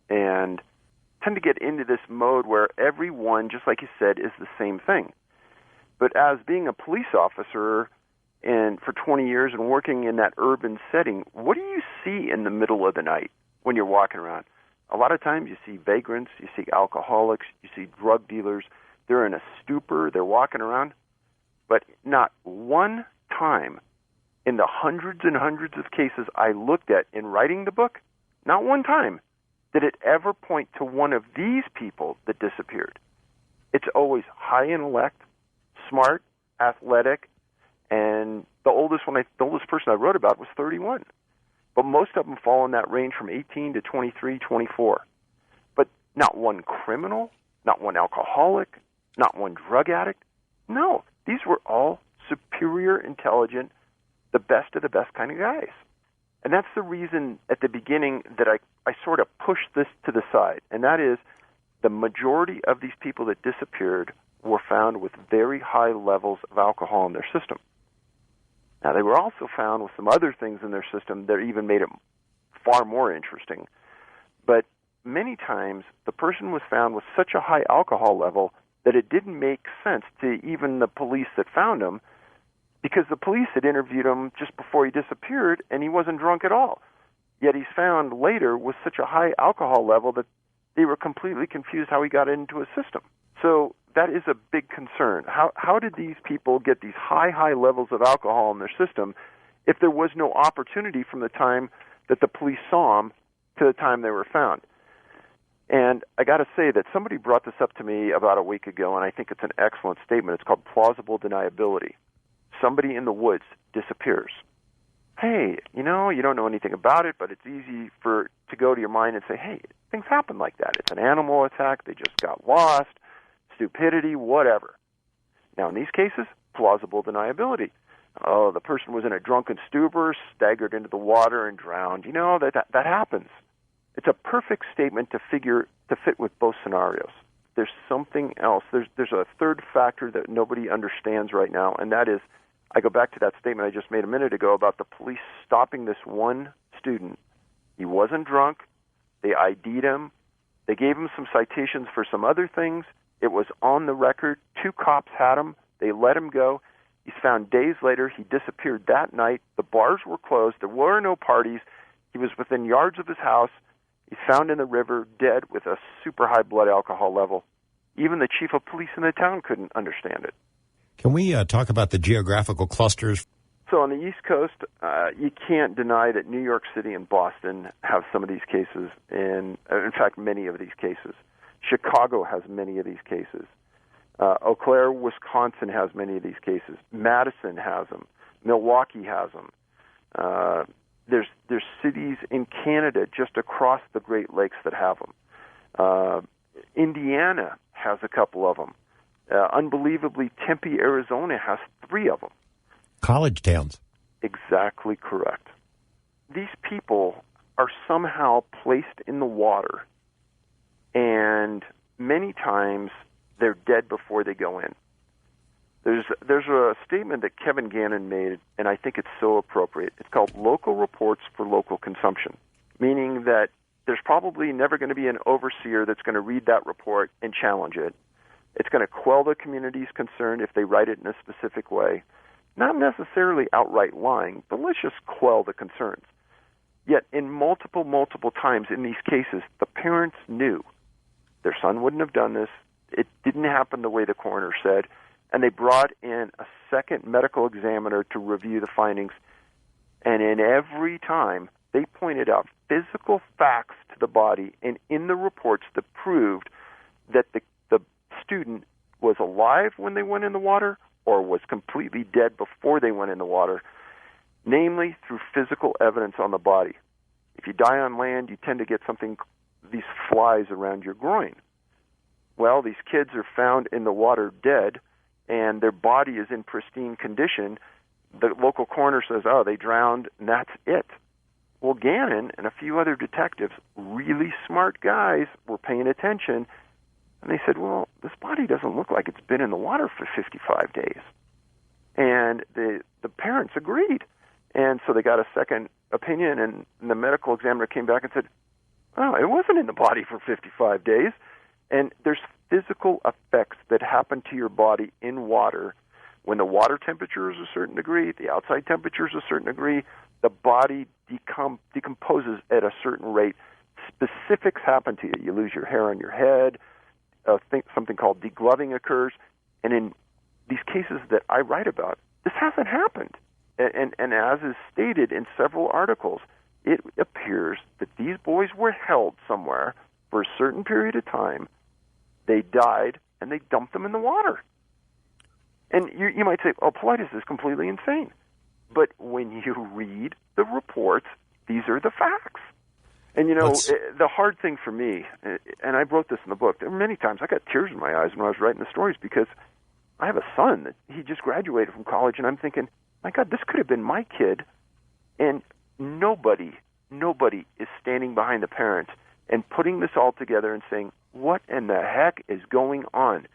and tend to get into this mode where everyone, just like you said, is the same thing. But as being a police officer and for 20 years and working in that urban setting, what do you see in the middle of the night when you're walking around? A lot of times you see vagrants, you see alcoholics, you see drug dealers. They're in a stupor, they're walking around. But not one time in the hundreds and hundreds of cases I looked at in writing the book, not one time did it ever point to one of these people that disappeared. It's always high intellect, smart, athletic, and the oldest person I wrote about was 31. But most of them fall in that range from 18 to 23, 24. But not one criminal, not one alcoholic, not one drug addict. No, these were all superior, intelligent, the best of the best kind of guys. And that's the reason at the beginning that I sort of pushed this to the side, and that is the majority of these people that disappeared were found with very high levels of alcohol in their system. Now, they were also found with some other things in their system that even made it far more interesting. But many times, the person was found with such a high alcohol level that it didn't make sense to even the police that found him, because the police had interviewed him just before he disappeared, and he wasn't drunk at all. Yet he's found later with such a high alcohol level that they were completely confused how he got into a system. So that is a big concern. How did these people get these high levels of alcohol in their system if there was no opportunity from the time that the police saw them to the time they were found? And I got to say that somebody brought this up to me about a week ago, and I think it's an excellent statement. It's called plausible deniability. Somebody in the woods disappears. Hey, you don't know anything about it, but it's easy to go to your mind and say, hey, things happen like that. It's an animal attack. They just got lost, stupidity, whatever. Now, in these cases, plausible deniability. Oh, the person was in a drunken stupor, staggered into the water, and drowned. That happens. It's a perfect statement to fit with both scenarios. There's something else. There's a third factor that nobody understands right now, and that is, I go back to that statement I just made a minute ago about the police stopping this one student. He wasn't drunk. They ID'd him. They gave him some citations for some other things. It was on the record. 2 cops had him. They let him go. He's found days later. He disappeared that night. The bars were closed. There were no parties. He was within yards of his house. He's found in the river, dead with a super high blood alcohol level. Even the chief of police in the town couldn't understand it. Can we talk about the geographical clusters? So on the East Coast, you can't deny that New York City and Boston have some of these cases, and in fact, many of these cases. Chicago has many of these cases. Eau Claire, Wisconsin has many of these cases. Madison has them. Milwaukee has them. There's cities in Canada just across the Great Lakes that have them. Indiana has a couple of them. Unbelievably, Tempe, Arizona has 3 of them. College towns. Exactly correct. These people are somehow placed in the water, and many times they're dead before they go in. There's a statement that Kevin Gannon made, and I think it's so appropriate. It's called local reports for local consumption, meaning that there's probably never going to be an overseer that's going to read that report and challenge it. It's going to quell the community's concern if they write it in a specific way. Not necessarily outright lying, but let's just quell the concerns. Yet in multiple times in these cases, the parents knew their son wouldn't have done this. It didn't happen the way the coroner said, and they brought in a second medical examiner to review the findings. And in every time, they pointed out physical facts to the body and in the reports that proved that the student was alive when they went in the water or was completely dead before they went in the water, namely through physical evidence on the body. If you die on land, you tend to get these flies around your groin. Well, these kids are found in the water dead, and their body is in pristine condition. The local coroner says, oh, they drowned, and that's it. Well, Gannon and a few other detectives, really smart guys, were paying attention, and they said, well, this body doesn't look like it's been in the water for 55 days. And the parents agreed. And so they got a second opinion, and the medical examiner came back and said, oh, it wasn't in the body for 55 days. And there's physical effects that happen to your body in water. When the water temperature is a certain degree, the outside temperature is a certain degree, the body decomposes at a certain rate. Specifics happen to you. You lose your hair on your head. Something called degloving occurs. And in these cases that I write about, this hasn't happened. And as is stated in several articles, it appears that these boys were held somewhere for a certain period of time. They died, and they dumped them in the water. And you might say, oh, Paulides is completely insane. But when you read the reports, these are the facts. And, the hard thing for me, and I wrote this in the book, there were many times I got tears in my eyes when I was writing the stories because I have a son that he just graduated from college, and I'm thinking, my God, this could have been my kid, and nobody is standing behind the parents and putting this all together and saying, what in the heck is going on?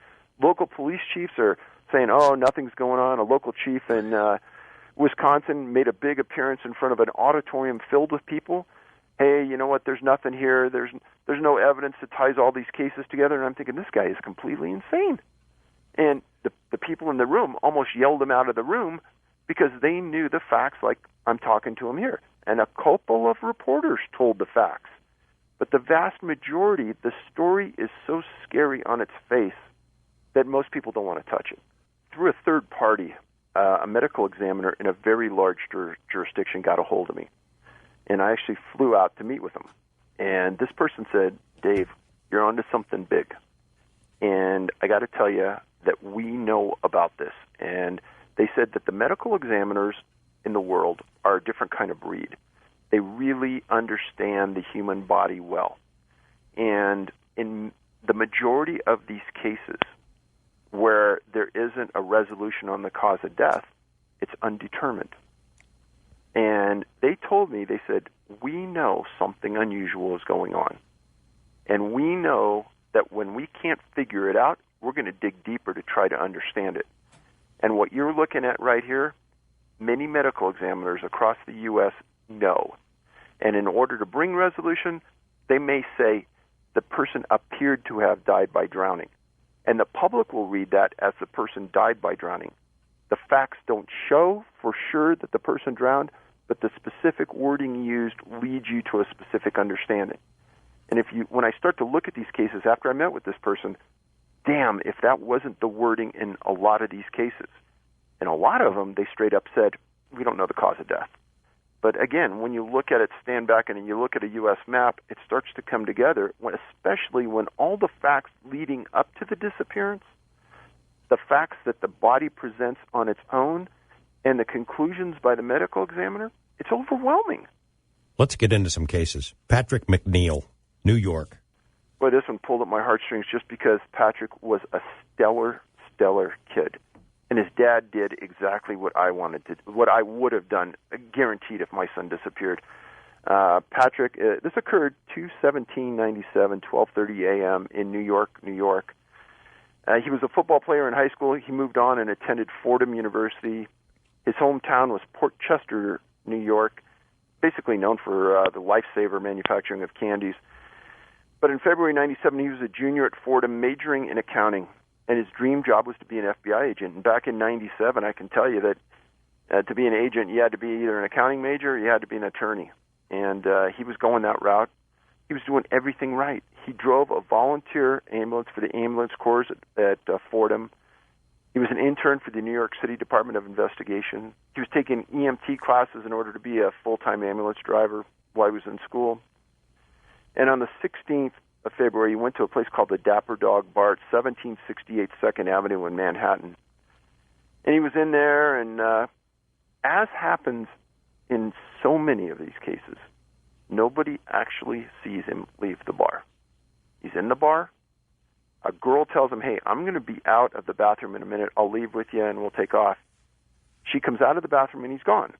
Local police chiefs are saying, oh, nothing's going on. A local chief in Wisconsin made a big appearance in front of an auditorium filled with people. Hey, you know what, there's nothing here. There's no evidence that ties all these cases together. And I'm thinking, this guy is completely insane. And the people in the room almost yelled him out of the room because they knew the facts like I'm talking to him here. And a couple of reporters told the facts. But the vast majority, the story is so scary on its face that most people don't want to touch it. Through a third party, a medical examiner in a very large jurisdiction got a hold of me. And I actually flew out to meet with him. And this person said, Dave, you're onto something big. And I got to tell you that we know about this. And they said that the medical examiners in the world are a different kind of breed. They really understand the human body well. And in the majority of these cases where there isn't a resolution on the cause of death, it's undetermined. And they told me, they said, we know something unusual is going on. And we know that when we can't figure it out, we're going to dig deeper to try to understand it. And what you're looking at right here, many medical examiners across the U.S. know. And in order to bring resolution, they may say the person appeared to have died by drowning. And the public will read that as the person died by drowning. The facts don't show for sure that the person drowned, but the specific wording used leads you to a specific understanding. And when I start to look at these cases after I met with this person, damn, if that wasn't the wording in a lot of these cases. In a lot of them, they straight up said, we don't know the cause of death. But again, when you look at it, stand back and you look at a U.S. map, it starts to come together, especially when all the facts leading up to the disappearance, the facts that the body presents on its own, and the conclusions by the medical examiner, it's overwhelming. Let's get into some cases. Patrick McNeil, New York. Boy, this one pulled at my heartstrings just because Patrick was a stellar kid. And his dad did exactly what I would have done, guaranteed, if my son disappeared. Patrick, this occurred 2/17/97, 12:30 a.m. in New York, New York. He was a football player in high school. He moved on and attended Fordham University. His hometown was Port Chester, New York, basically known for the Lifesaver manufacturing of candies. But in February 97, he was a junior at Fordham, majoring in accounting. And his dream job was to be an FBI agent. And back in 97, I can tell you that to be an agent, you had to be either an accounting major or you had to be an attorney. And he was going that route. He was doing everything right. He drove a volunteer ambulance for the ambulance corps at Fordham. He was an intern for the New York City Department of Investigation. He was taking EMT classes in order to be a full-time ambulance driver while he was in school. And on the 16th of February, he went to a place called the Dapper Dog Bar at 1768 2nd Avenue in Manhattan. And he was in there, and as happens in so many of these cases, nobody actually sees him leave the bar. He's in the bar. A girl tells him, hey, I'm going to be out of the bathroom in a minute. I'll leave with you, and we'll take off. She comes out of the bathroom, and he's gone.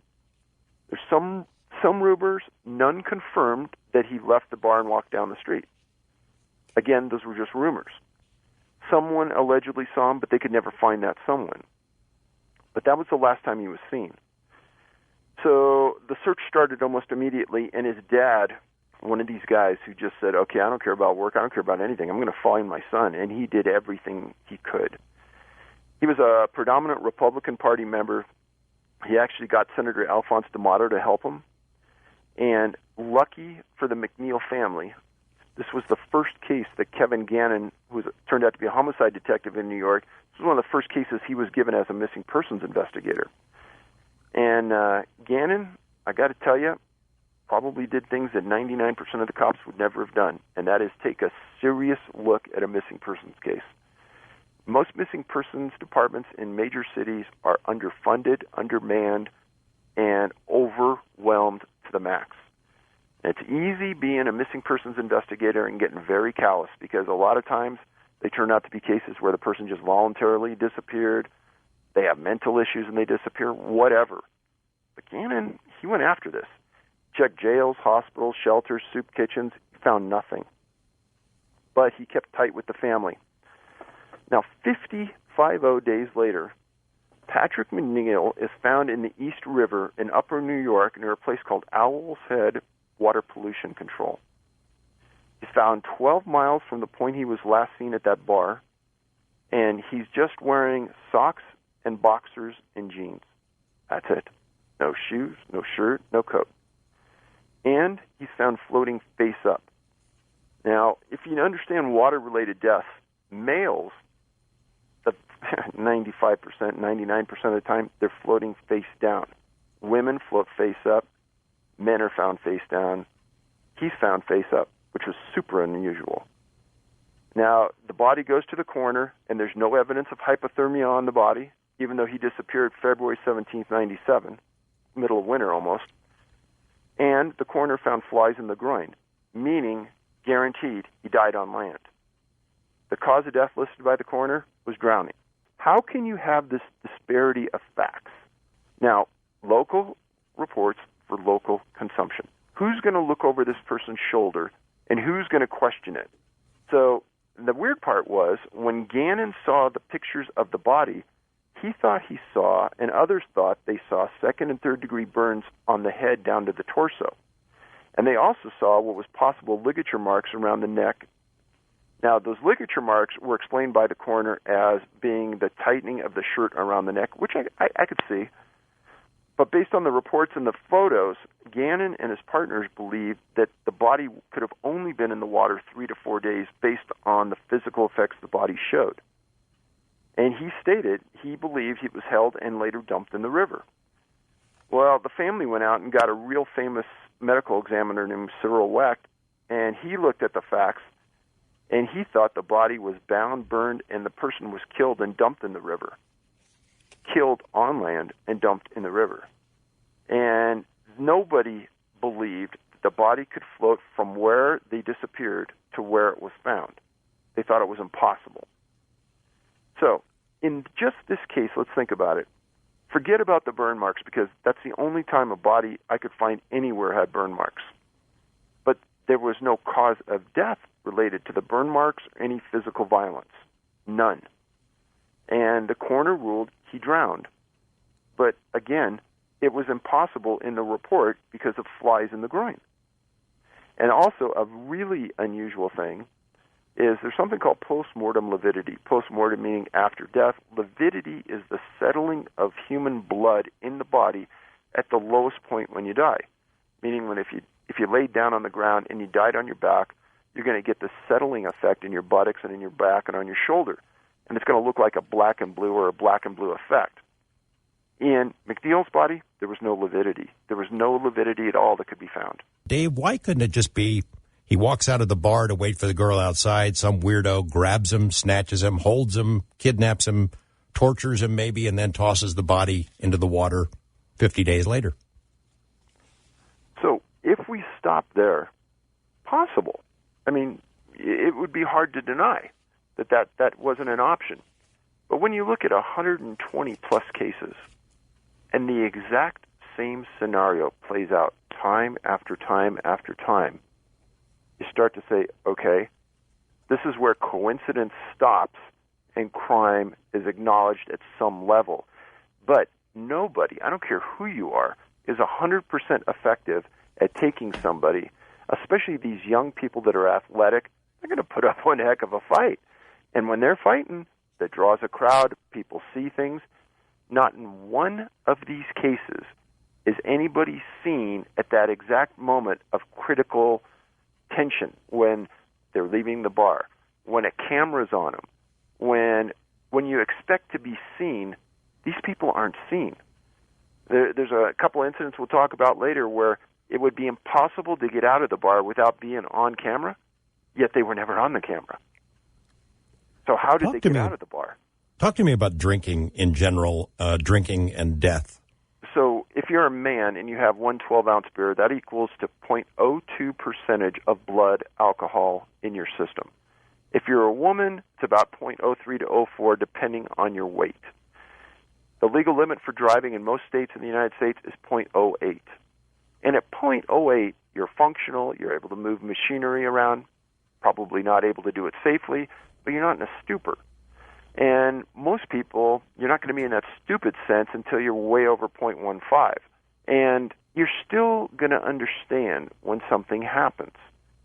There's some rumors, none confirmed, that he left the bar and walked down the street. Again, those were just rumors. Someone allegedly saw him, but they could never find that someone. But that was the last time he was seen. So the search started almost immediately, and his dad, one of these guys who just said, okay, I don't care about work, I don't care about anything, I'm going to find my son, and he did everything he could. He was a predominant Republican Party member. He actually got Senator Alphonse D'Amato to help him. And lucky for the McNeil family, this was the first case that Kevin Gannon, who turned out to be a homicide detective in New York, this was one of the first cases he was given as a missing persons investigator. And Gannon, I got to tell you, probably did things that 99% of the cops would never have done, and that is take a serious look at a missing persons case. Most missing persons departments in major cities are underfunded, undermanned, and overwhelmed to the max. It's easy being a missing persons investigator and getting very callous, because a lot of times they turn out to be cases where the person just voluntarily disappeared, they have mental issues and they disappear, whatever. But Gannon, he went after this. Checked jails, hospitals, shelters, soup kitchens, found nothing. But he kept tight with the family. Now, 50 days later, Patrick McNeil is found in the East River in upper New York near a place called Owl's Head Water Pollution Control. He's found 12 miles from the point he was last seen at that bar, and he's just wearing socks and boxers and jeans. That's it. No shoes, no shirt, no coat. And he's found floating face up. Now, if you understand water-related deaths, males, 95%, 99% of the time, they're floating face down. Women float face up. Men are found face down. He's found face up, which was super unusual. Now, the body goes to the coroner, and there's no evidence of hypothermia on the body, even though he disappeared February 17th, 97, middle of winter almost. And the coroner found flies in the groin, meaning guaranteed he died on land. The cause of death listed by the coroner was drowning. How can you have this disparity of facts? Now, local reports for local consumption. Who's going to look over this person's shoulder, and who's going to question it? So the weird part was, when Gannon saw the pictures of the body, he thought he saw, and others thought they saw, second and third degree burns on the head down to the torso. And they also saw what was possible ligature marks around the neck. Now, those ligature marks were explained by the coroner as being the tightening of the shirt around the neck, which I could see. But based on the reports and the photos, Gannon and his partners believed that the body could have only been in the water 3 to 4 days based on the physical effects the body showed. And he stated he believed he was held and later dumped in the river. Well, the family went out and got a real famous medical examiner named Cyril Wecht, and he looked at the facts, and he thought the body was bound, burned, and the person was killed and dumped in the river. Killed on land and dumped in the river. And nobody believed that the body could float from where they disappeared to where it was found. They thought it was impossible. So, in just this case, let's think about it. Forget about the burn marks, because that's the only time a body I could find anywhere had burn marks. But there was no cause of death related to the burn marks or any physical violence. None. And the coroner ruled he drowned. But again, it was impossible in the report because of flies in the groin. And also, a really unusual thing is there's something called postmortem lividity. Postmortem meaning after death. Lividity is the settling of human blood in the body at the lowest point when you die. Meaning, if you laid down on the ground and you died on your back, you're going to get the settling effect in your buttocks and in your back and on your shoulder. And it's going to look like a black and blue or a black and blue effect. In McNeil's body, there was no lividity. There was no lividity at all that could be found. Dave, why couldn't it just be he walks out of the bar to wait for the girl outside, some weirdo grabs him, snatches him, holds him, kidnaps him, tortures him maybe, and then tosses the body into the water 50 days later? So if we stop there, possible. I mean, it would be hard to deny that wasn't an option. But when you look at 120-plus cases, and the exact same scenario plays out time after time after time, you start to say, okay, this is where coincidence stops and crime is acknowledged at some level. But nobody, I don't care who you are, is 100% effective at taking somebody, especially these young people that are athletic. They're going to put up one heck of a fight. And when they're fighting, that draws a crowd, people see things. Not in one of these cases is anybody seen at that exact moment of critical tension, when they're leaving the bar, when a camera's on them, when you expect to be seen, these people aren't seen. There's a couple incidents we'll talk about later where it would be impossible to get out of the bar without being on camera, yet they were never on the camera. So how did they get out of the bar? Talk to me about drinking in general, drinking and death. So if if you're a man and you have 1 12-ounce beer, that equals to 0.02 percentage of blood alcohol in your system. If you're a woman, it's about 0.03 to 0.04, depending on your weight. The legal limit for driving in most states in the United States is 0.08. And at 0.08, you're functional, you're able to move machinery around, probably not able to do it safely, but you're not in a stupor. And most people, you're not going to be in that stupid sense until you're way over 0.15. And you're still going to understand when something happens.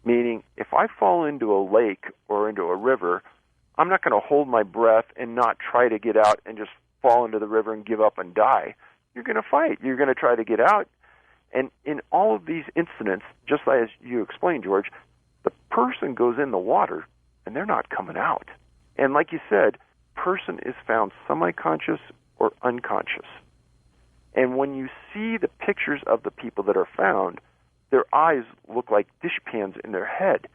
Meaning, if I fall into a lake or into a river, I'm not going to hold my breath and not try to get out and just fall into the river and give up and die. You're going to fight. You're going to try to get out. And in all of these incidents, just as you explained, George, the person goes in the water and they're not coming out. And like you said, person is found semi-conscious or unconscious. And when you see the pictures of the people that are found, their eyes look like dishpans in their head,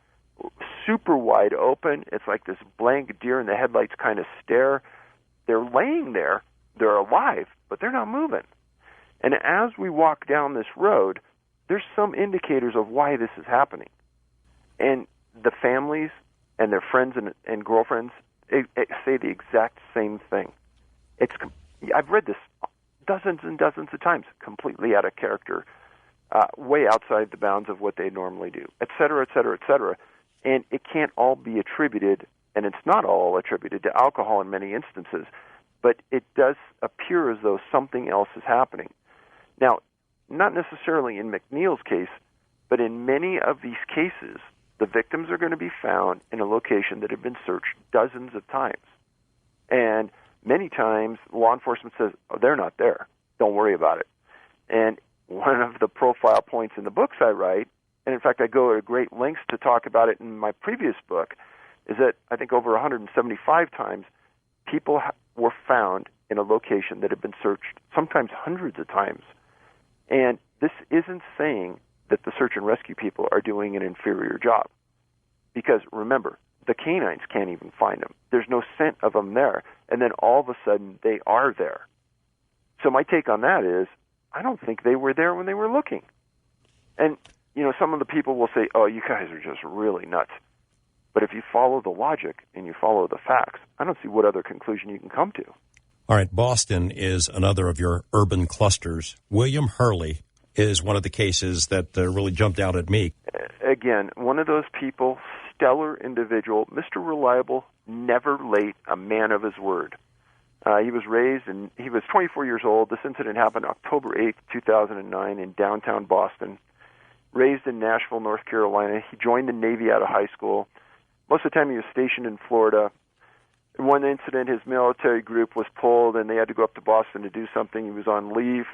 super wide open. It's like this blank deer in the headlights kind of stare. They're laying there, they're alive, but they're not moving. And as we walk down this road, there's some indicators of why this is happening. And the families and their friends and girlfriends say the exact same thing. I've read this dozens and dozens of times, completely out of character, way outside the bounds of what they normally do, et cetera, et cetera, et cetera. And it can't all be attributed, and it's not all attributed to alcohol in many instances, but it does appear as though something else is happening. Now, not necessarily in McNeil's case, but in many of these cases, the victims are going to be found in a location that had been searched dozens of times. And many times, law enforcement says, oh, they're not there. Don't worry about it. And one of the profile points in the books I write, and in fact I go to great lengths to talk about it in my previous book, is that I think over 175 times, people were found in a location that had been searched sometimes hundreds of times. And this isn't saying that the search and rescue people are doing an inferior job. Because remember, the canines can't even find them. There's no scent of them there. And then all of a sudden, they are there. So my take on that is, I don't think they were there when they were looking. And, you know, some of the people will say, oh, you guys are just really nuts. But if you follow the logic and you follow the facts, I don't see what other conclusion you can come to. All right, Boston is another of your urban clusters. William Hurley is one of the cases that really jumped out at me. Again, one of those people, stellar individual, Mr. Reliable, never late, a man of his word. He was raised, and he was 24 years old. This incident happened October 8th, 2009 in downtown Boston. Raised in Nashville, North Carolina. He joined the Navy out of high school. Most of the time he was stationed in Florida. In one incident, his military group was pulled, and they had to go up to Boston to do something. He was on leave.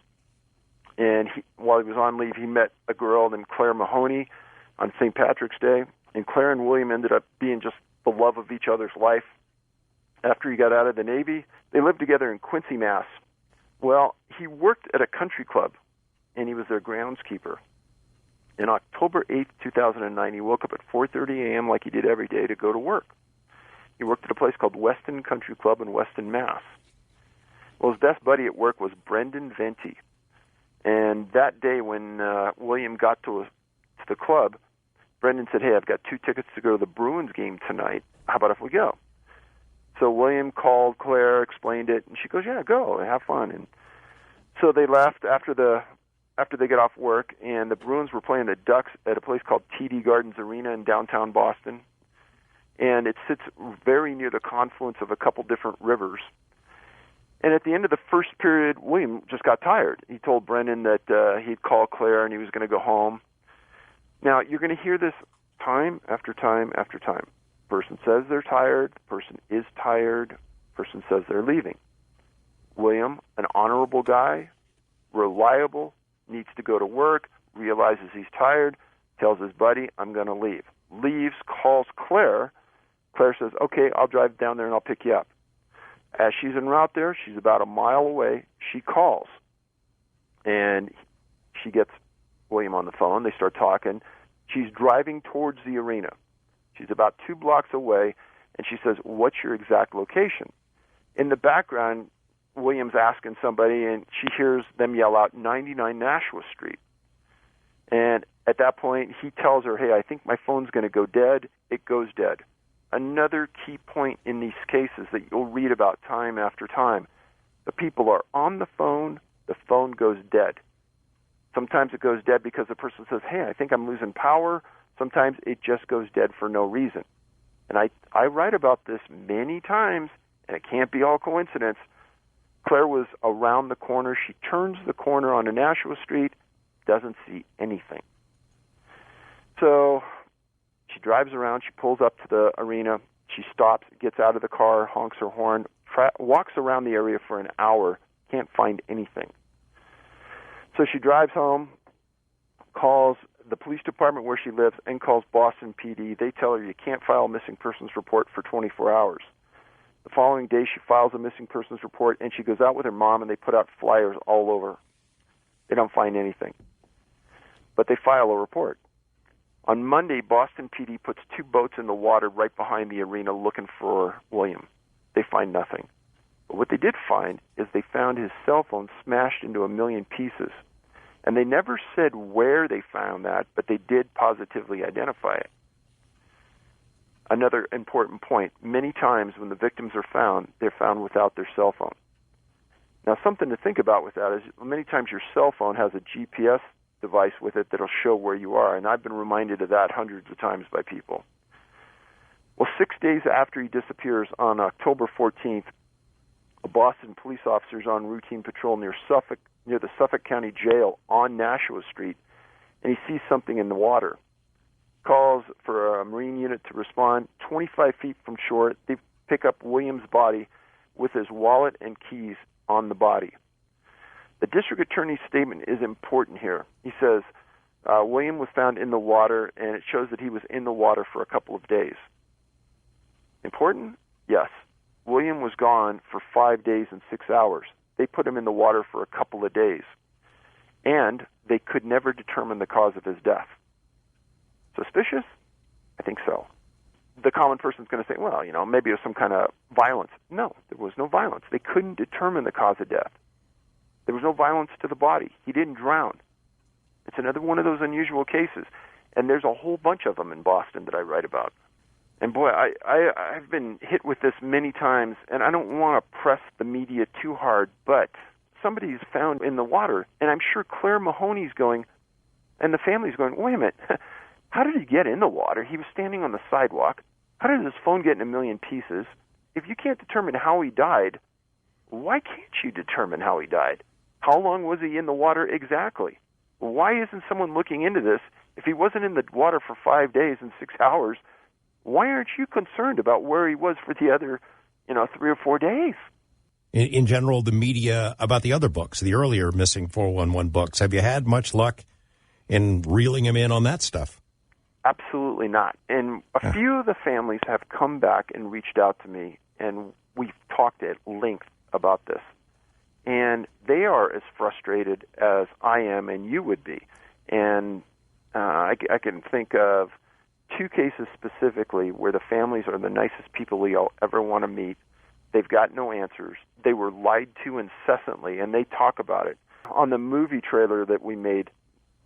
And while he was on leave, he met a girl named Claire Mahoney on St. Patrick's Day. And Claire and William ended up being just the love of each other's life. After he got out of the Navy, they lived together in Quincy, Mass. Well, he worked at a country club, and he was their groundskeeper. In October 8th, 2009, he woke up at 4:30 a.m. like he did every day to go to work. He worked at a place called Weston Country Club in Weston, Mass. Well, his best buddy at work was Brendan Venti. And that day when William got to the club, Brendan said, hey, I've got 2 tickets to go to the Bruins game tonight. How about if we go? So William called Claire, explained it, and she goes, yeah, go, have fun. And so they left after they got off work, and the Bruins were playing the Ducks at a place called TD Gardens Arena in downtown Boston. And it sits very near the confluence of a couple different rivers. And at the end of the first period, William just got tired. He told Brendan that he'd call Claire and he was going to go home. Now, you're going to hear this time after time after time. Person says they're tired, person is tired, person says they're leaving. William, an honorable guy, reliable, needs to go to work, realizes he's tired, tells his buddy, I'm going to leave. Leaves, calls Claire. Claire says, okay, I'll drive down there and I'll pick you up. As she's en route there, she's about a mile away, she calls. And she gets William on the phone. They start talking. She's driving towards the arena. She's about 2 blocks away, and she says, what's your exact location? In the background, William's asking somebody, and she hears them yell out 99 Nashua Street. And at that point, he tells her, hey, I think my phone's going to go dead. It goes dead. Another key point in these cases that you'll read about time after time. The people are on the phone goes dead. Sometimes it goes dead because the person says, hey, I think I'm losing power. Sometimes it just goes dead for no reason. And I write about this many times, and it can't be all coincidence. Claire was around the corner. She turns the corner onto Nashua Street, doesn't see anything. So she drives around. She pulls up to the arena. She stops, gets out of the car, honks her horn, walks around the area for an hour, can't find anything. So she drives home, calls the police department where she lives, and calls Boston PD. They tell her you can't file a missing persons report for 24 hours. The following day, she files a missing persons report, and she goes out with her mom, and they put out flyers all over. They don't find anything. But they file a report. On Monday, Boston PD puts 2 boats in the water right behind the arena looking for William. They find nothing. But what they did find is they found his cell phone smashed into a million pieces. And they never said where they found that, but they did positively identify it. Another important point, many times when the victims are found, they're found without their cell phone. Now, something to think about with that is many times your cell phone has a GPS device with it that'll show where you are, and I've been reminded of that hundreds of times by people. Well, 6 days after he disappears, on October 14th, a Boston police officer is on routine patrol near the Suffolk County Jail on Nashua Street, and he sees something in the water. Calls for a Marine unit to respond. 25 feet from shore, they pick up William's body with his wallet and keys on the body. The district attorney's statement is important here. He says, William was found in the water, and it shows that he was in the water for a couple of days. Important? Yes. William was gone for 5 days and 6 hours. They put him in the water for a couple of days, and they could never determine the cause of his death. Suspicious? I think so. The common person's going to say, well, maybe it was some kind of violence. No, there was no violence. They couldn't determine the cause of death. There was no violence to the body. He didn't drown. It's another one of those unusual cases, and there's a whole bunch of them in Boston that I write about. And boy, I've been hit with this many times, and I don't want to press the media too hard, but somebody's found in the water, and I'm sure Claire Mahoney's going, and the family's going, wait a minute, how did he get in the water? He was standing on the sidewalk. How did his phone get in a million pieces? If you can't determine how he died, why can't you determine how he died? How long was he in the water exactly? Why isn't someone looking into this? If he wasn't in the water for 5 days and 6 hours, why aren't you concerned about where he was for the other, 3 or 4 days? In general, the media about the other books, the earlier missing 411 books, have you had much luck in reeling him in on that stuff? Absolutely not. And a few of the families have come back and reached out to me, and we've talked at length about this. And they are as frustrated as I am and you would be. And I can think of 2 cases specifically where the families are the nicest people you'll ever want to meet. They've got no answers. They were lied to incessantly, and they talk about it. On the movie trailer that we made,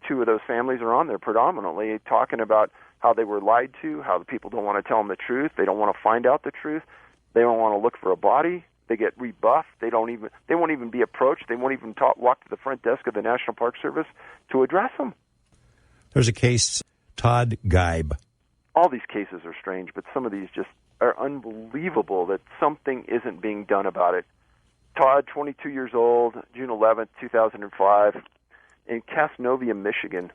2 of those families are on there predominantly talking about how they were lied to, how the people don't want to tell them the truth. They don't want to find out the truth. They don't want to look for a body. They get rebuffed. They won't even be approached. They won't even walk to the front desk of the National Park Service to address them. There's a case, Todd Geerlings. All these cases are strange, but some of these just are unbelievable that something isn't being done about it. Todd, 22 years old, June 11th, 2005, in Casnovia, Michigan,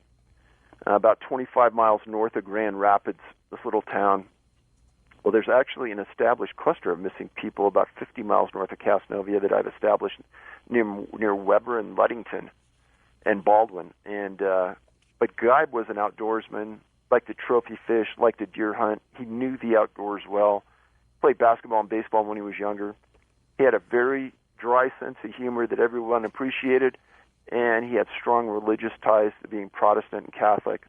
about 25 miles north of Grand Rapids, this little town. Well, there's actually an established cluster of missing people about 50 miles north of Casnovia that I've established near Weber and Ludington and Baldwin. But Geib was an outdoorsman, liked to trophy fish, liked to deer hunt. He knew the outdoors well, played basketball and baseball when he was younger. He had a very dry sense of humor that everyone appreciated, and he had strong religious ties to being Protestant and Catholic.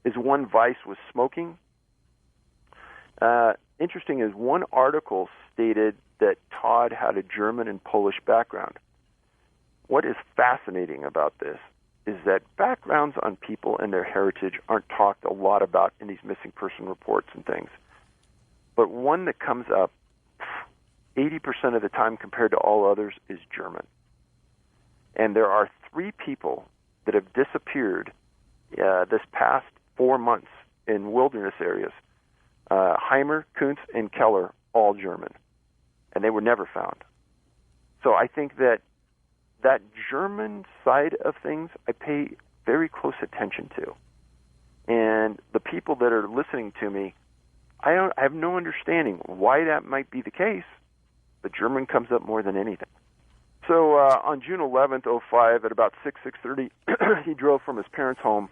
His one vice was smoking. Interesting is one article stated that Todd had a German and Polish background. What is fascinating about this is that backgrounds on people and their heritage aren't talked a lot about in these missing person reports and things. But one that comes up 80% of the time compared to all others is German. And there are 3 people that have disappeared this past 4 months in wilderness areas. Heimer, Kuntz, and Keller, all German. And they were never found. So I think that German side of things I pay very close attention to. And the people that are listening to me, I have no understanding why that might be the case, but German comes up more than anything. So on June 11th, 05, at about 6:30, he drove from his parents' home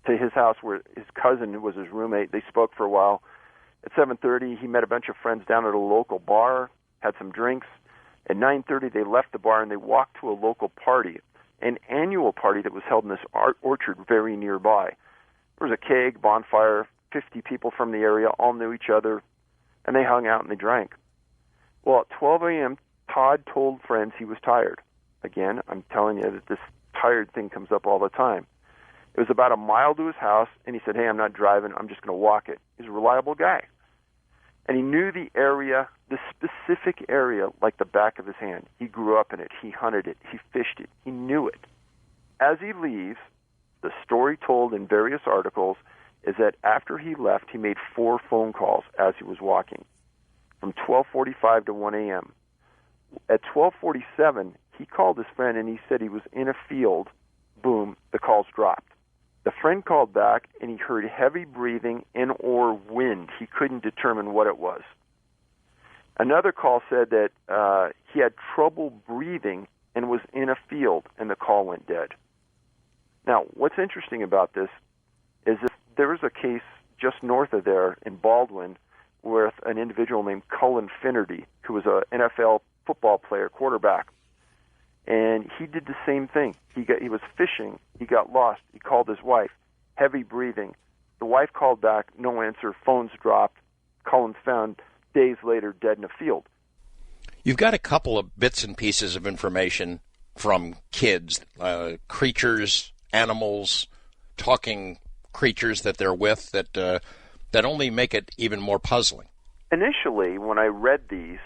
to his house where his cousin was his roommate. They spoke for a while. At 7:30, he met a bunch of friends down at a local bar, had some drinks. At 9:30, they left the bar and they walked to a local party, an annual party that was held in this orchard very nearby. There was a keg, bonfire, 50 people from the area, all knew each other, and they hung out and they drank. Well, at 12 a.m., Todd told friends he was tired. Again, I'm telling you that this tired thing comes up all the time. It was about a mile to his house, and he said, "Hey, I'm not driving. I'm just going to walk it." He's a reliable guy. And he knew the area, the specific area, like the back of his hand. He grew up in it. He hunted it. He fished it. He knew it. As he leaves, the story told in various articles is that after he left, he made 4 phone calls as he was walking, from 12:45 to 1 a.m. At 12:47, he called his friend, and he said he was in a field. Boom, the calls dropped. The friend called back, and he heard heavy breathing and or wind. He couldn't determine what it was. Another call said that he had trouble breathing and was in a field, and the call went dead. Now, what's interesting about this is that there was a case just north of there in Baldwin with an individual named Cullen Finnerty, who was an NFL football player, quarterback. And he did the same thing. He was fishing. He got lost. He called his wife. Heavy breathing. The wife called back. No answer. Phones dropped. Cullen's found days later dead in a field. You've got a couple of bits and pieces of information from kids, creatures, animals, talking creatures that they're with that only make it even more puzzling. Initially, when I read these,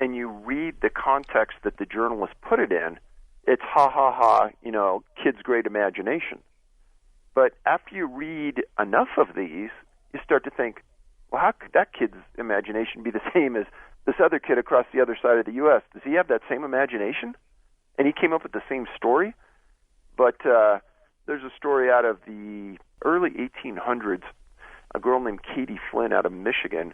and you read the context that the journalist put it in, it's ha ha ha, kid's great imagination. But after you read enough of these, you start to think, well, how could that kid's imagination be the same as this other kid across the other side of the U.S.? Does he have that same imagination? And he came up with the same story? But there's a story out of the early 1800s, a girl named Katie Flynn out of Michigan.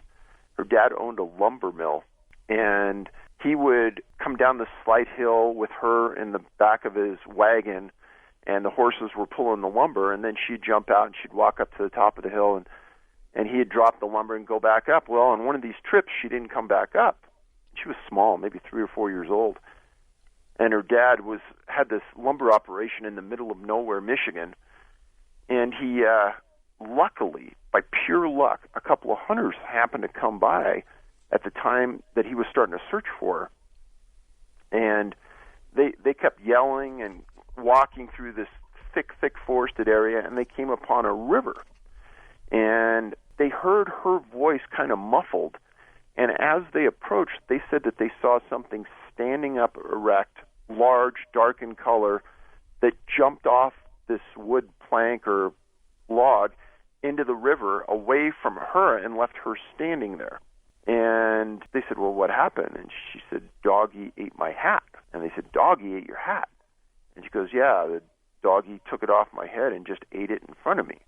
Her dad owned a lumber mill. And he would come down the slight hill with her in the back of his wagon, and the horses were pulling the lumber, and then she'd jump out and she'd walk up to the top of the hill, and he'd drop the lumber and go back up. Well, on one of these trips, she didn't come back up. She was small, maybe 3 or 4 years old. And her dad had this lumber operation in the middle of nowhere, Michigan, and he, luckily, by pure luck, a couple of hunters happened to come by at the time that he was starting to search for her. And they kept yelling and walking through this thick forested area, and they came upon a river. And they heard her voice kind of muffled, and as they approached, they said that they saw something standing up erect, large, dark in color, that jumped off this wood plank or log into the river away from her and left her standing there. And they said, well, what happened? And she said, doggy ate my hat. And they said, doggy ate your hat? And she goes, yeah, the doggy took it off my head and just ate it in front of me.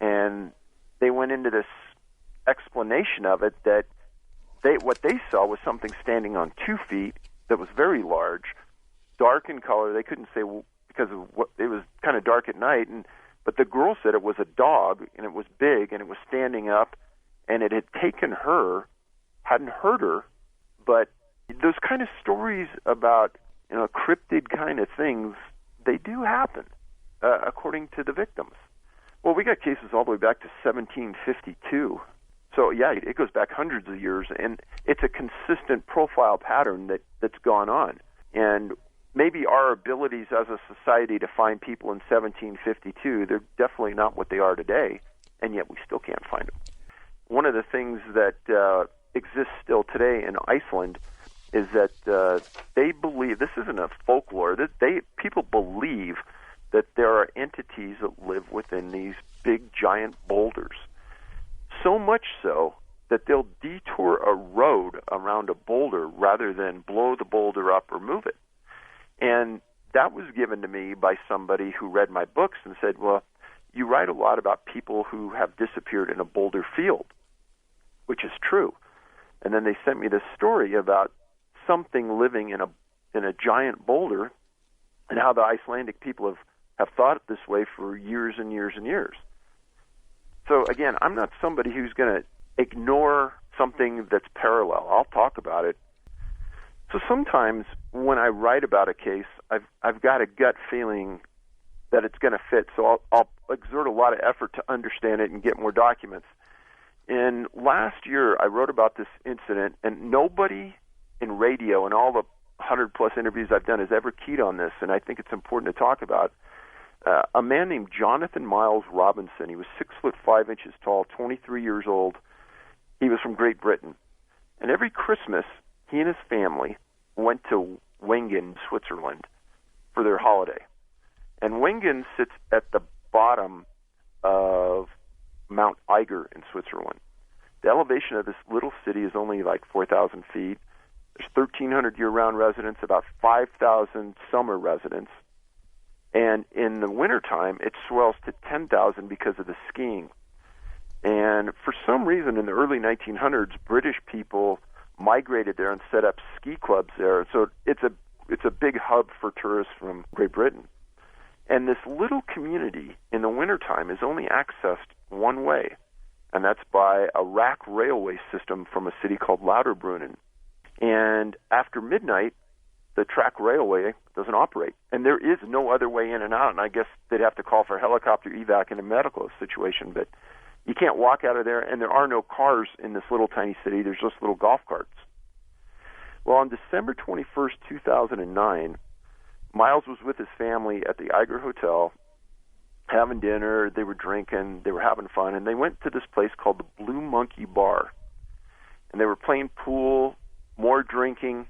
And they went into this explanation of it that what they saw was something standing on 2 feet that was very large, dark in color. They couldn't say because of it was kind of dark at night, but the girl said it was a dog, and it was big, and it was standing up, and it had taken her, hadn't hurt her, but those kind of stories about cryptid kind of things, they do happen, according to the victims. Well, we got cases all the way back to 1752. So, yeah, it goes back hundreds of years, and it's a consistent profile pattern that's gone on. And maybe our abilities as a society to find people in 1752, they're definitely not what they are today, and yet we still can't find them. One of the things that exists still today in Iceland is that they believe, this isn't a folklore, that people believe that there are entities that live within these big giant boulders. So much so that they'll detour a road around a boulder rather than blow the boulder up or move it. And that was given to me by somebody who read my books and said, well, you write a lot about people who have disappeared in a boulder field, which is true. And then they sent me this story about something living in a giant boulder and how the Icelandic people have thought it this way for years and years and years. So, again, I'm not somebody who's going to ignore something that's parallel. I'll talk about it. So sometimes when I write about a case, I've got a gut feeling that it's going to fit, so I'll exert a lot of effort to understand it and get more documents. And last year, I wrote about this incident, and nobody in radio and all the 100-plus interviews I've done has ever keyed on this, and I think it's important to talk about. A man named Jonathan Miles Robinson. He was 6'5" tall, 23 years old. He was from Great Britain. And every Christmas, he and his family went to Wengen, Switzerland, for their holiday. And Wengen sits at the bottom of Mount Eiger in Switzerland. The elevation of this little city is only like 4,000 feet. There's 1,300 year-round residents, about 5,000 summer residents. And in the wintertime, it swells to 10,000 because of the skiing. And for some reason, in the early 1900s, British people migrated there and set up ski clubs there. So it's a big hub for tourists from Great Britain. And this little community in the wintertime is only accessed one way, and that's by a rack railway system from a city called Lauterbrunnen. And after midnight, the track railway doesn't operate, and there is no other way in and out, and I guess they'd have to call for helicopter evac in a medical situation, but you can't walk out of there, and there are no cars in this little tiny city. There's just little golf carts. Well, on December 21st, 2009, Miles was with his family at the Eiger Hotel, having dinner, they were drinking, they were having fun, and they went to this place called the Blue Monkey Bar. And they were playing pool, more drinking,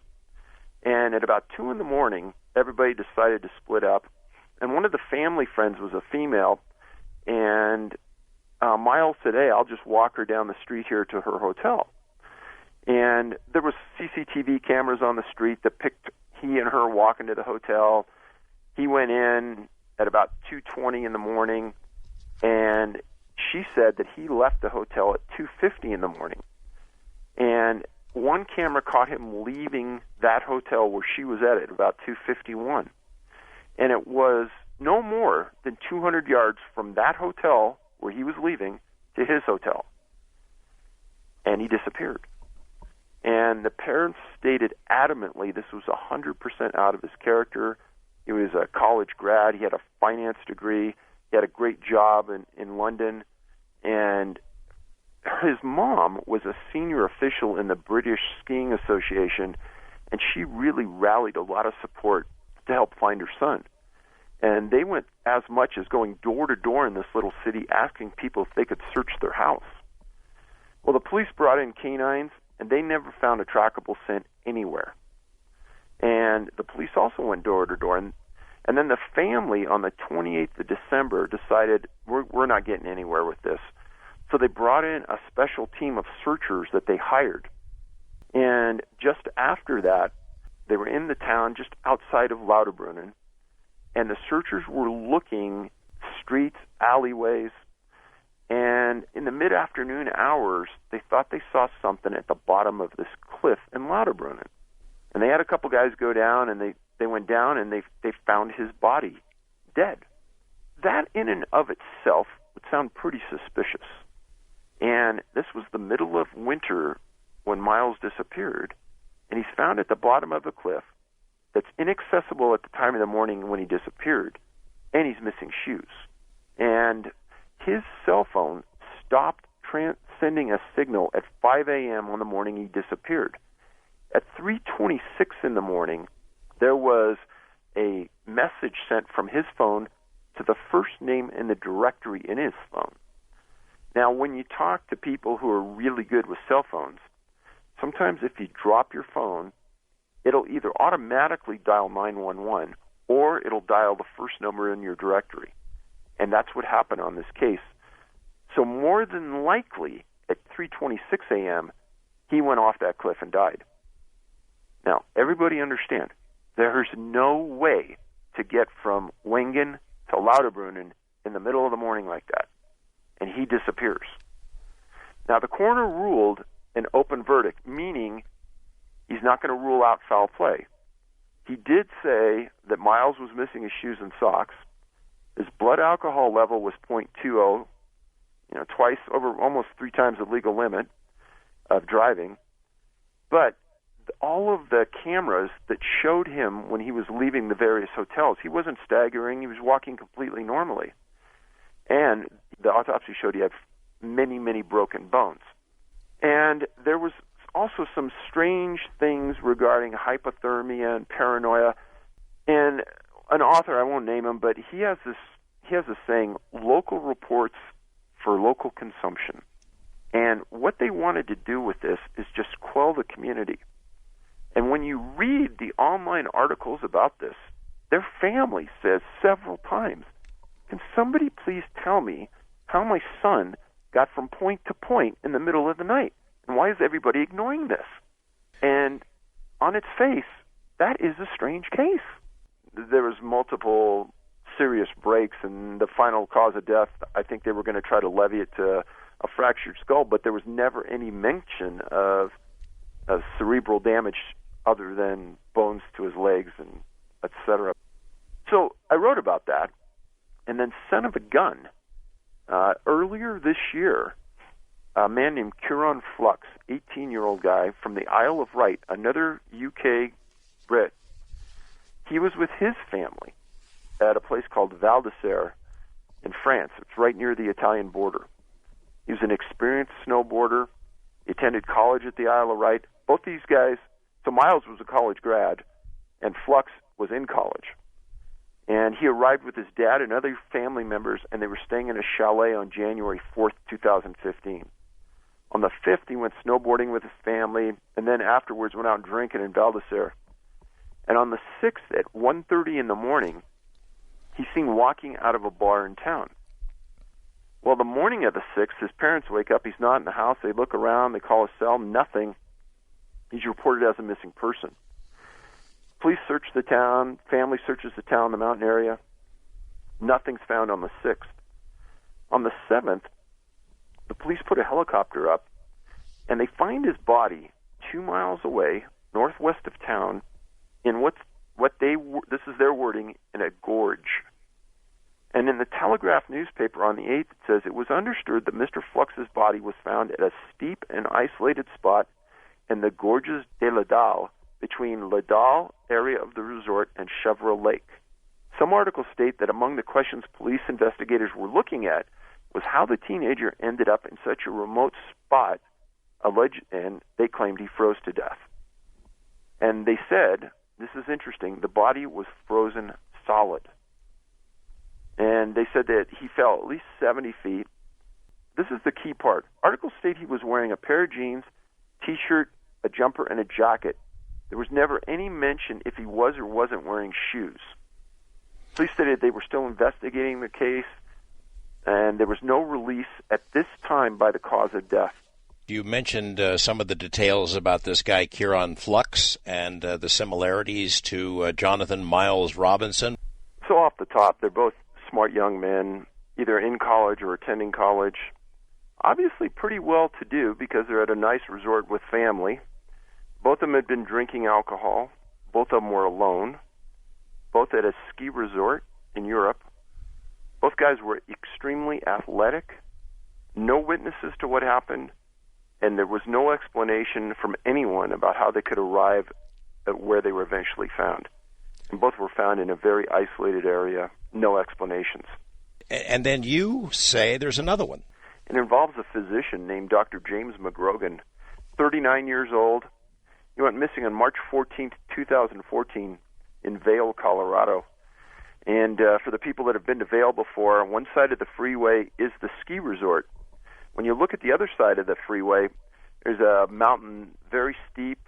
and at about 2 in the morning, everybody decided to split up. And one of the family friends was a female, and Miles said, hey, I'll just walk her down the street here to her hotel. And there was CCTV cameras on the street that picked he and her walking to the hotel. He went in at about 2:20 in the morning, and she said that he left the hotel at 2:50 in the morning. And one camera caught him leaving that hotel where she was at about 2:51. And it was no more than 200 yards from that hotel where he was leaving to his hotel. And he disappeared. And the parents stated adamantly this was 100% out of his character. He was a college grad. He had a finance degree. He had a great job in London. And his mom was a senior official in the British Skiing Association, and she really rallied a lot of support to help find her son. And they went as much as going door to door in this little city asking people if they could search their house. Well, the police brought in canines, and they never found a trackable scent anywhere. And the police also went door to door. And then the family on the 28th of December decided, we're not getting anywhere with this. So they brought in a special team of searchers that they hired. And just after that, they were in the town just outside of Lauterbrunnen, and the searchers were looking streets, alleyways, and in the mid-afternoon hours, they thought they saw something at the bottom of this cliff in Lauterbrunnen. And they had a couple guys go down, and they went down, and they found his body dead. That in and of itself would sound pretty suspicious. And this was the middle of winter when Miles disappeared, and he's found at the bottom of a cliff that's inaccessible at the time of the morning when he disappeared, and he's missing shoes. And his cell phone stopped sending a signal at 5 a.m. on the morning he disappeared. At 3:26 in the morning, there was a message sent from his phone to the first name in the directory in his phone. Now, when you talk to people who are really good with cell phones, sometimes if you drop your phone, it'll either automatically dial 911 or it'll dial the first number in your directory. And that's what happened on this case. So more than likely, at 3:26 a.m., he went off that cliff and died. Now, everybody understand, there's no way to get from Wengen to Lauterbrunnen in the middle of the morning like that. And he disappears. Now, the coroner ruled an open verdict, meaning he's not going to rule out foul play. He did say that Miles was missing his shoes and socks. His blood alcohol level was 0.20, twice over, almost 3 times the legal limit of driving. But all of the cameras that showed him when he was leaving the various hotels, he wasn't staggering, he was walking completely normally. And the autopsy showed he had many, many broken bones. And there was also some strange things regarding hypothermia and paranoia. And an author, I won't name him, but he has this saying, local reports for local consumption. And what they wanted to do with this is just quell the community. And when you read the online articles about this, their family says several times, can somebody please tell me how my son got from point to point in the middle of the night? And why is everybody ignoring this? And on its face, that is a strange case. There was multiple serious breaks, and the final cause of death, I think they were going to try to levy it to a fractured skull, but there was never any mention of cerebral damage other than bones to his legs and etc. So I wrote about that, and then son of a gun, earlier this year, a man named Kiran Flux, 18-year-old guy from the Isle of Wight, another UK Brit, he was with his family at a place called Val d'Isère in France. It's right near the Italian border. He was an experienced snowboarder. He attended college at the Isle of Wight. Both these guys, so Miles was a college grad, and Flux was in college. And he arrived with his dad and other family members, and they were staying in a chalet on January 4th, 2015. On the 5th, he went snowboarding with his family, and then afterwards went out drinking in Val d'Isère. And on the 6th, at 1:30 in the morning, he's seen walking out of a bar in town. Well, the morning of the 6th, his parents wake up. He's not in the house. They look around. They call his cell. Nothing. He's reported as a missing person. Police search the town. Family searches the town, the mountain area. Nothing's found on the 6th. On the 7th, the police put a helicopter up, and they find his body 2 miles away, northwest of town, in this is their wording, in a gorge. And in the Telegraph newspaper on the 8th, it says, it was understood that Mr. Flux's body was found at a steep and isolated spot in the Gorges de la Dalle, between La Dalle area of the resort and Chevreau Lake. Some articles state that among the questions police investigators were looking at was how the teenager ended up in such a remote spot, and they claimed he froze to death. And they said, this is interesting, the body was frozen solid. And they said that he fell at least 70 feet. This is the key part. Articles state he was wearing a pair of jeans, T-shirt, a jumper, and a jacket. There was never any mention if he was or wasn't wearing shoes. Police stated they were still investigating the case, and there was no release at this time by the cause of death. You mentioned some of the details about this guy, Kiran Flux, and the similarities to Jonathan Miles Robinson. So off the top, they're both smart young men, either in college or attending college. Obviously pretty well-to-do because they're at a nice resort with family. Both of them had been drinking alcohol. Both of them were alone. Both at a ski resort in Europe. Both guys were extremely athletic. No witnesses to what happened. And there was no explanation from anyone about how they could arrive at where they were eventually found. And both were found in a very isolated area, no explanations. And then you say there's another one. It involves a physician named Dr. James McGrogan, 39 years old. He went missing on March 14th, 2014 in Vail, Colorado. And for the people that have been to Vail before, on one side of the freeway is the ski resort. When you look at the other side of the freeway, there's a mountain very steep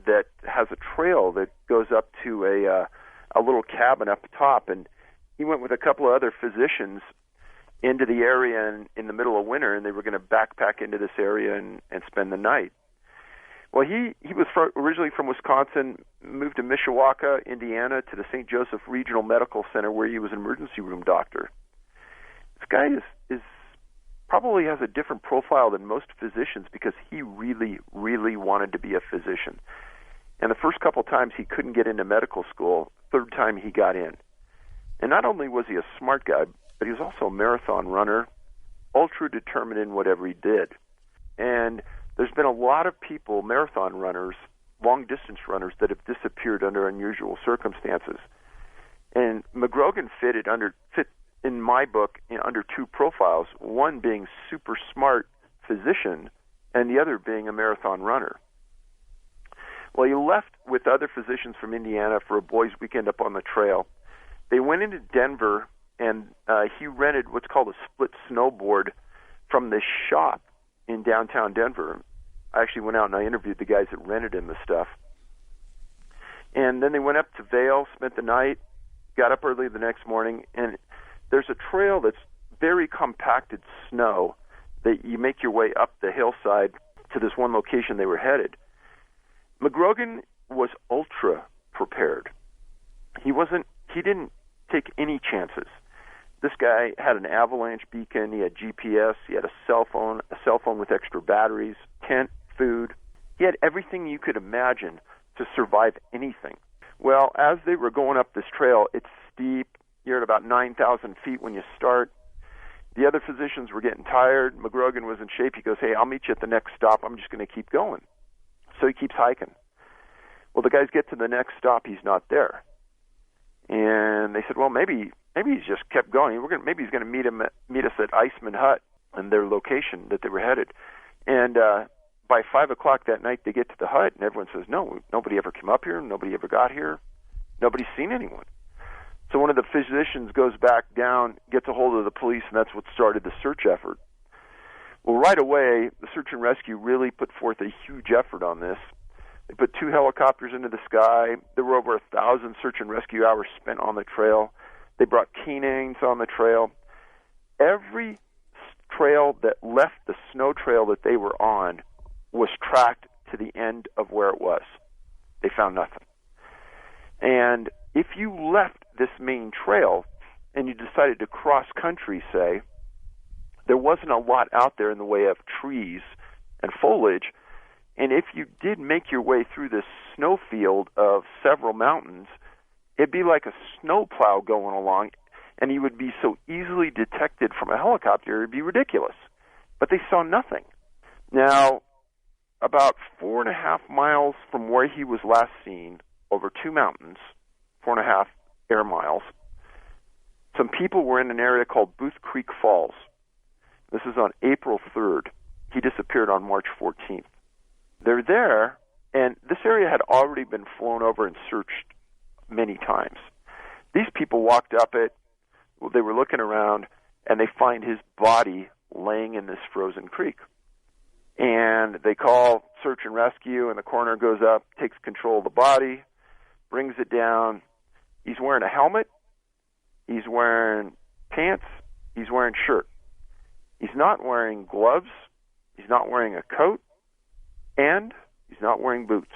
that has a trail that goes up to a little cabin up top. And he went with a couple of other physicians into the area in the middle of winter, and they were going to backpack into this area and spend the night. Well, he was originally from Wisconsin, moved to Mishawaka, Indiana, to the St. Joseph Regional Medical Center, where he was an emergency room doctor. This guy is probably has a different profile than most physicians because he really, really wanted to be a physician. And the first couple times he couldn't get into medical school, third time he got in. And not only was he a smart guy, but he was also a marathon runner, ultra determined in whatever he did. And there's been a lot of people, marathon runners, long-distance runners, that have disappeared under unusual circumstances. And McGrogan fit in my book under two profiles, one being super smart physician and the other being a marathon runner. Well, he left with other physicians from Indiana for a boys' weekend up on the trail. They went into Denver, and he rented what's called a split snowboard from this shop in downtown Denver. I actually went out and I interviewed the guys that rented him the stuff. And then they went up to Vail, spent the night, got up early the next morning, and there's a trail that's very compacted snow that you make your way up the hillside to this one location they were headed. McGrogan was ultra prepared. He didn't take any chances. This guy had an avalanche beacon, he had GPS, he had a cell phone with extra batteries, tent, food. He had everything you could imagine to survive anything. Well, as they were going up this trail, it's steep. You're at about 9,000 feet when you start. The other physicians were getting tired. McGrogan was in shape. He goes, "Hey, I'll meet you at the next stop. I'm just going to keep going." So he keeps hiking. Well, the guys get to the next stop. He's not there. And they said, well, maybe he's just kept going. Maybe he's going to meet us at Iceman Hut and their location that they were headed. And by 5 o'clock that night, they get to the hut, and everyone says, no, nobody ever came up here. Nobody ever got here. Nobody's seen anyone. So one of the physicians goes back down, gets a hold of the police, and that's what started the search effort. Well, right away, the search and rescue really put forth a huge effort on this. They put 2 helicopters into the sky. There were over 1,000 search and rescue hours spent on the trail. They brought canines on the trail. Every trail that left the snow trail that they were on was tracked to the end of where it was. They found nothing. And if you left this main trail and you decided to cross country, say, there wasn't a lot out there in the way of trees and foliage. And if you did make your way through this snowfield of several mountains, it'd be like a snowplow going along, and you would be so easily detected from a helicopter, it'd be ridiculous. But they saw nothing. Now, about 4.5 miles from where he was last seen, over 2 mountains, 4.5 air miles, some people were in an area called Booth Creek Falls. This is on April 3rd. He disappeared on March 14th. They're there, and this area had already been flown over and searched many times. These people walked up it, they were looking around, and they find his body laying in this frozen creek. And they call search and rescue, and the coroner goes up, takes control of the body, brings it down. He's wearing a helmet, he's wearing pants, he's wearing shirt. He's not wearing gloves, he's not wearing a coat, and he's not wearing boots.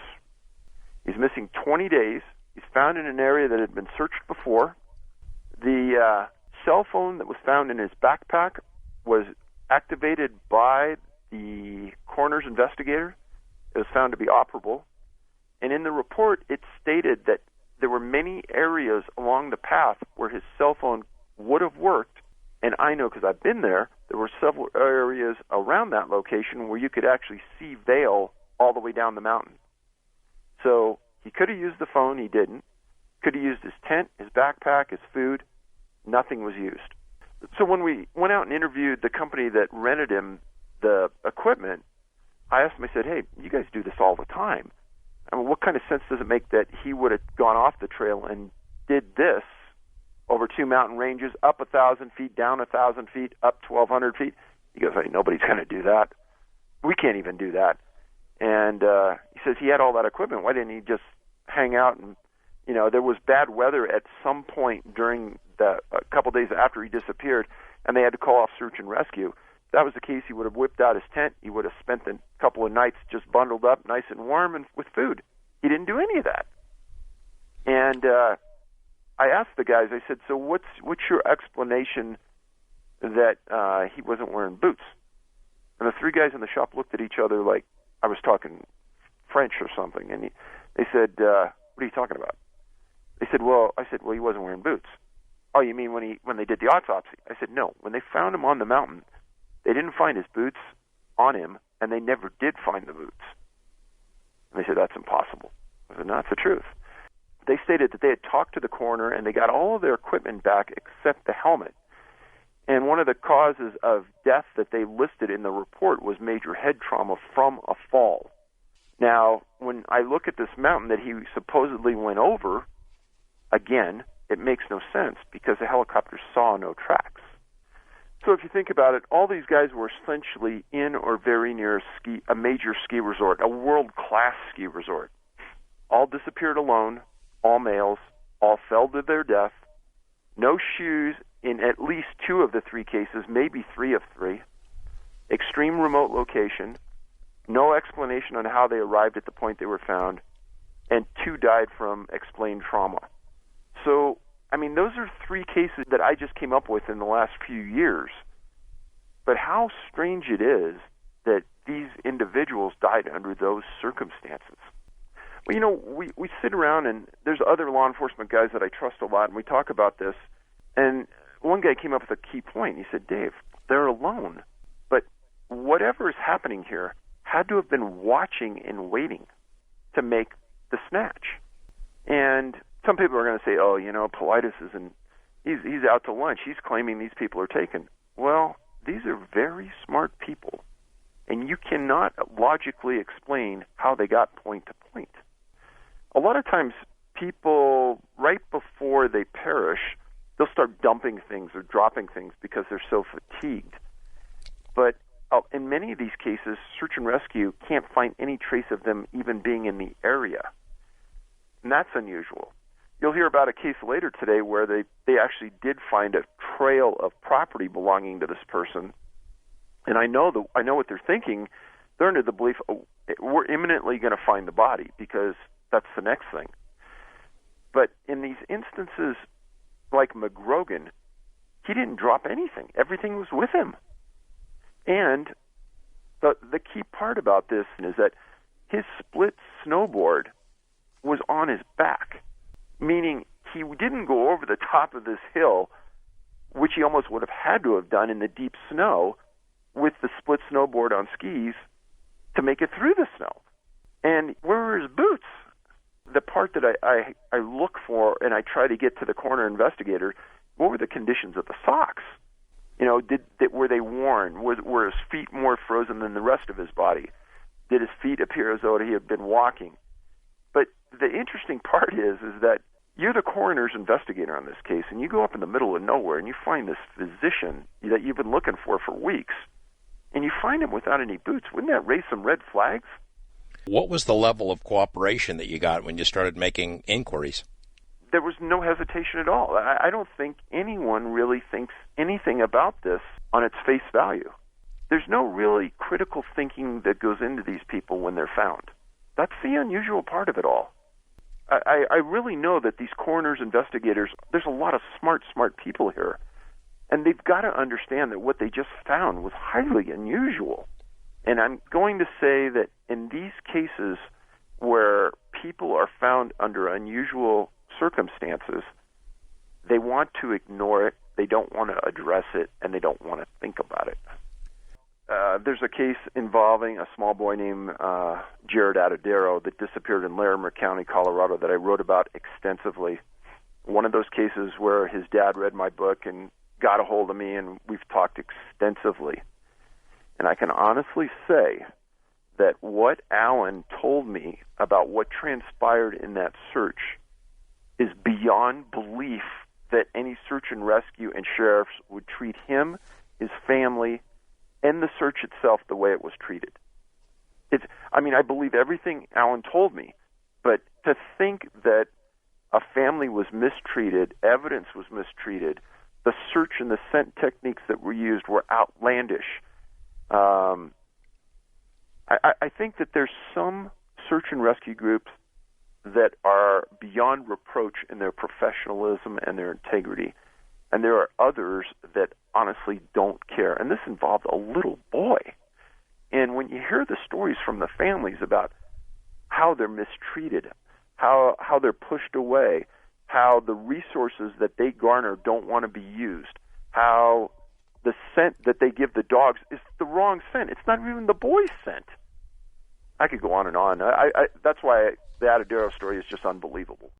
He's missing 20 days. He's found in an area that had been searched before. The cell phone that was found in his backpack was activated by the coroner's investigator. It was found to be operable. And in the report, it stated that there were many areas along the path where his cell phone would have worked. And I know because I've been there, there were several areas around that location where you could actually see Vail all the way down the mountain. So he could have used the phone, he didn't. Could have used his tent, his backpack, his food. Nothing was used. So when we went out and interviewed the company that rented him the equipment, I asked him, I said, hey, you guys do this all the time. I mean, what kind of sense does it make that he would have gone off the trail and did this over 2 mountain ranges, up 1,000 feet, down 1,000 feet, up 1,200 feet? He goes, hey, nobody's going to do that. We can't even do that. And he says he had all that equipment. Why didn't he just hang out? And, you know, there was bad weather at some point during a couple days after he disappeared, and they had to call off search and rescue. If that was the case, he would have whipped out his tent. He would have spent a couple of nights just bundled up, nice and warm, and with food. He didn't do any of that. And I asked the guys, I said, so what's your explanation that he wasn't wearing boots? And the three guys in the shop looked at each other like I was talking French or something. And they said, what are you talking about? They said, I said, he wasn't wearing boots. Oh, you mean when they did the autopsy? I said, no. When they found him on the mountain, they didn't find his boots on him, and they never did find the boots. And they said, that's impossible. I said, no, that's the truth. They stated that they had talked to the coroner, and they got all of their equipment back except the helmet. And one of the causes of death that they listed in the report was major head trauma from a fall. Now, when I look at this mountain that he supposedly went over, again, it makes no sense because the helicopter saw no tracks. So if you think about it, all these guys were essentially in or very near a major ski resort, a world-class ski resort. All disappeared alone, all males, all fell to their death, no shoes in at least 2 of the 3 cases, maybe 3 of 3, extreme remote location, no explanation on how they arrived at the point they were found, and 2 died from explained trauma. So, I mean, those are 3 cases that I just came up with in the last few years. But how strange it is that these individuals died under those circumstances. Well, you know, we sit around, and there's other law enforcement guys that I trust a lot, and we talk about this. And one guy came up with a key point. He said, Dave, they're alone. But whatever is happening here had to have been watching and waiting to make the snatch. And some people are going to say, oh, you know, Paulides he's out to lunch. He's claiming these people are taken. Well, these are very smart people, and you cannot logically explain how they got point to point. A lot of times people, right before they perish, they'll start dumping things or dropping things because they're so fatigued. But in many of these cases, search and rescue can't find any trace of them even being in the area. And that's unusual. You'll hear about a case later today where they actually did find a trail of property belonging to this person. And I know what they're thinking. They're under the belief, we're imminently going to find the body because that's the next thing. But in these instances, like McGrogan, he didn't drop anything. Everything was with him. And the key part about this is that his split snowboard was on his back, meaning he didn't go over the top of this hill, which he almost would have had to have done in the deep snow with the split snowboard on skis to make it through the snow. And where were his boots? The part that I look for and I try to get to the coroner investigator, what were the conditions of the socks? You know, were they worn? Were his feet more frozen than the rest of his body? Did his feet appear as though he had been walking? But the interesting part is that you're the coroner's investigator on this case, and you go up in the middle of nowhere and you find this physician that you've been looking for weeks, and you find him without any boots. Wouldn't that raise some red flags? What was the level of cooperation that you got when you started making inquiries? There was no hesitation at all. I don't think anyone really thinks anything about this on its face value. There's no really critical thinking that goes into these people when they're found. That's the unusual part of it all. I really know that these coroners, investigators, there's a lot of smart people here. And they've got to understand that what they just found was highly unusual. And I'm going to say that in these cases where people are found under unusual circumstances, they want to ignore it, they don't want to address it, and they don't want to think about it. There's a case involving a small boy named Jared Adair that disappeared in Larimer County, Colorado, that I wrote about extensively. One of those cases where his dad read my book and got a hold of me, and we've talked extensively. And I can honestly say that what Alan told me about what transpired in that search is beyond belief that any search and rescue and sheriffs would treat him, his family, and the search itself the way it was treated. I believe everything Alan told me, but to think that a family was mistreated, evidence was mistreated, the search and the scent techniques that were used were outlandish. I think that there's some search and rescue groups that are beyond reproach in their professionalism and their integrity, and there are others that honestly don't care. And this involved a little boy. And when you hear the stories from the families about how they're mistreated, how they're pushed away, how the resources that they garner don't want to be used, how the scent that they give the dogs is the wrong scent. It's not even the boy's scent. I could go on and on. That's why the Adair story is just unbelievable.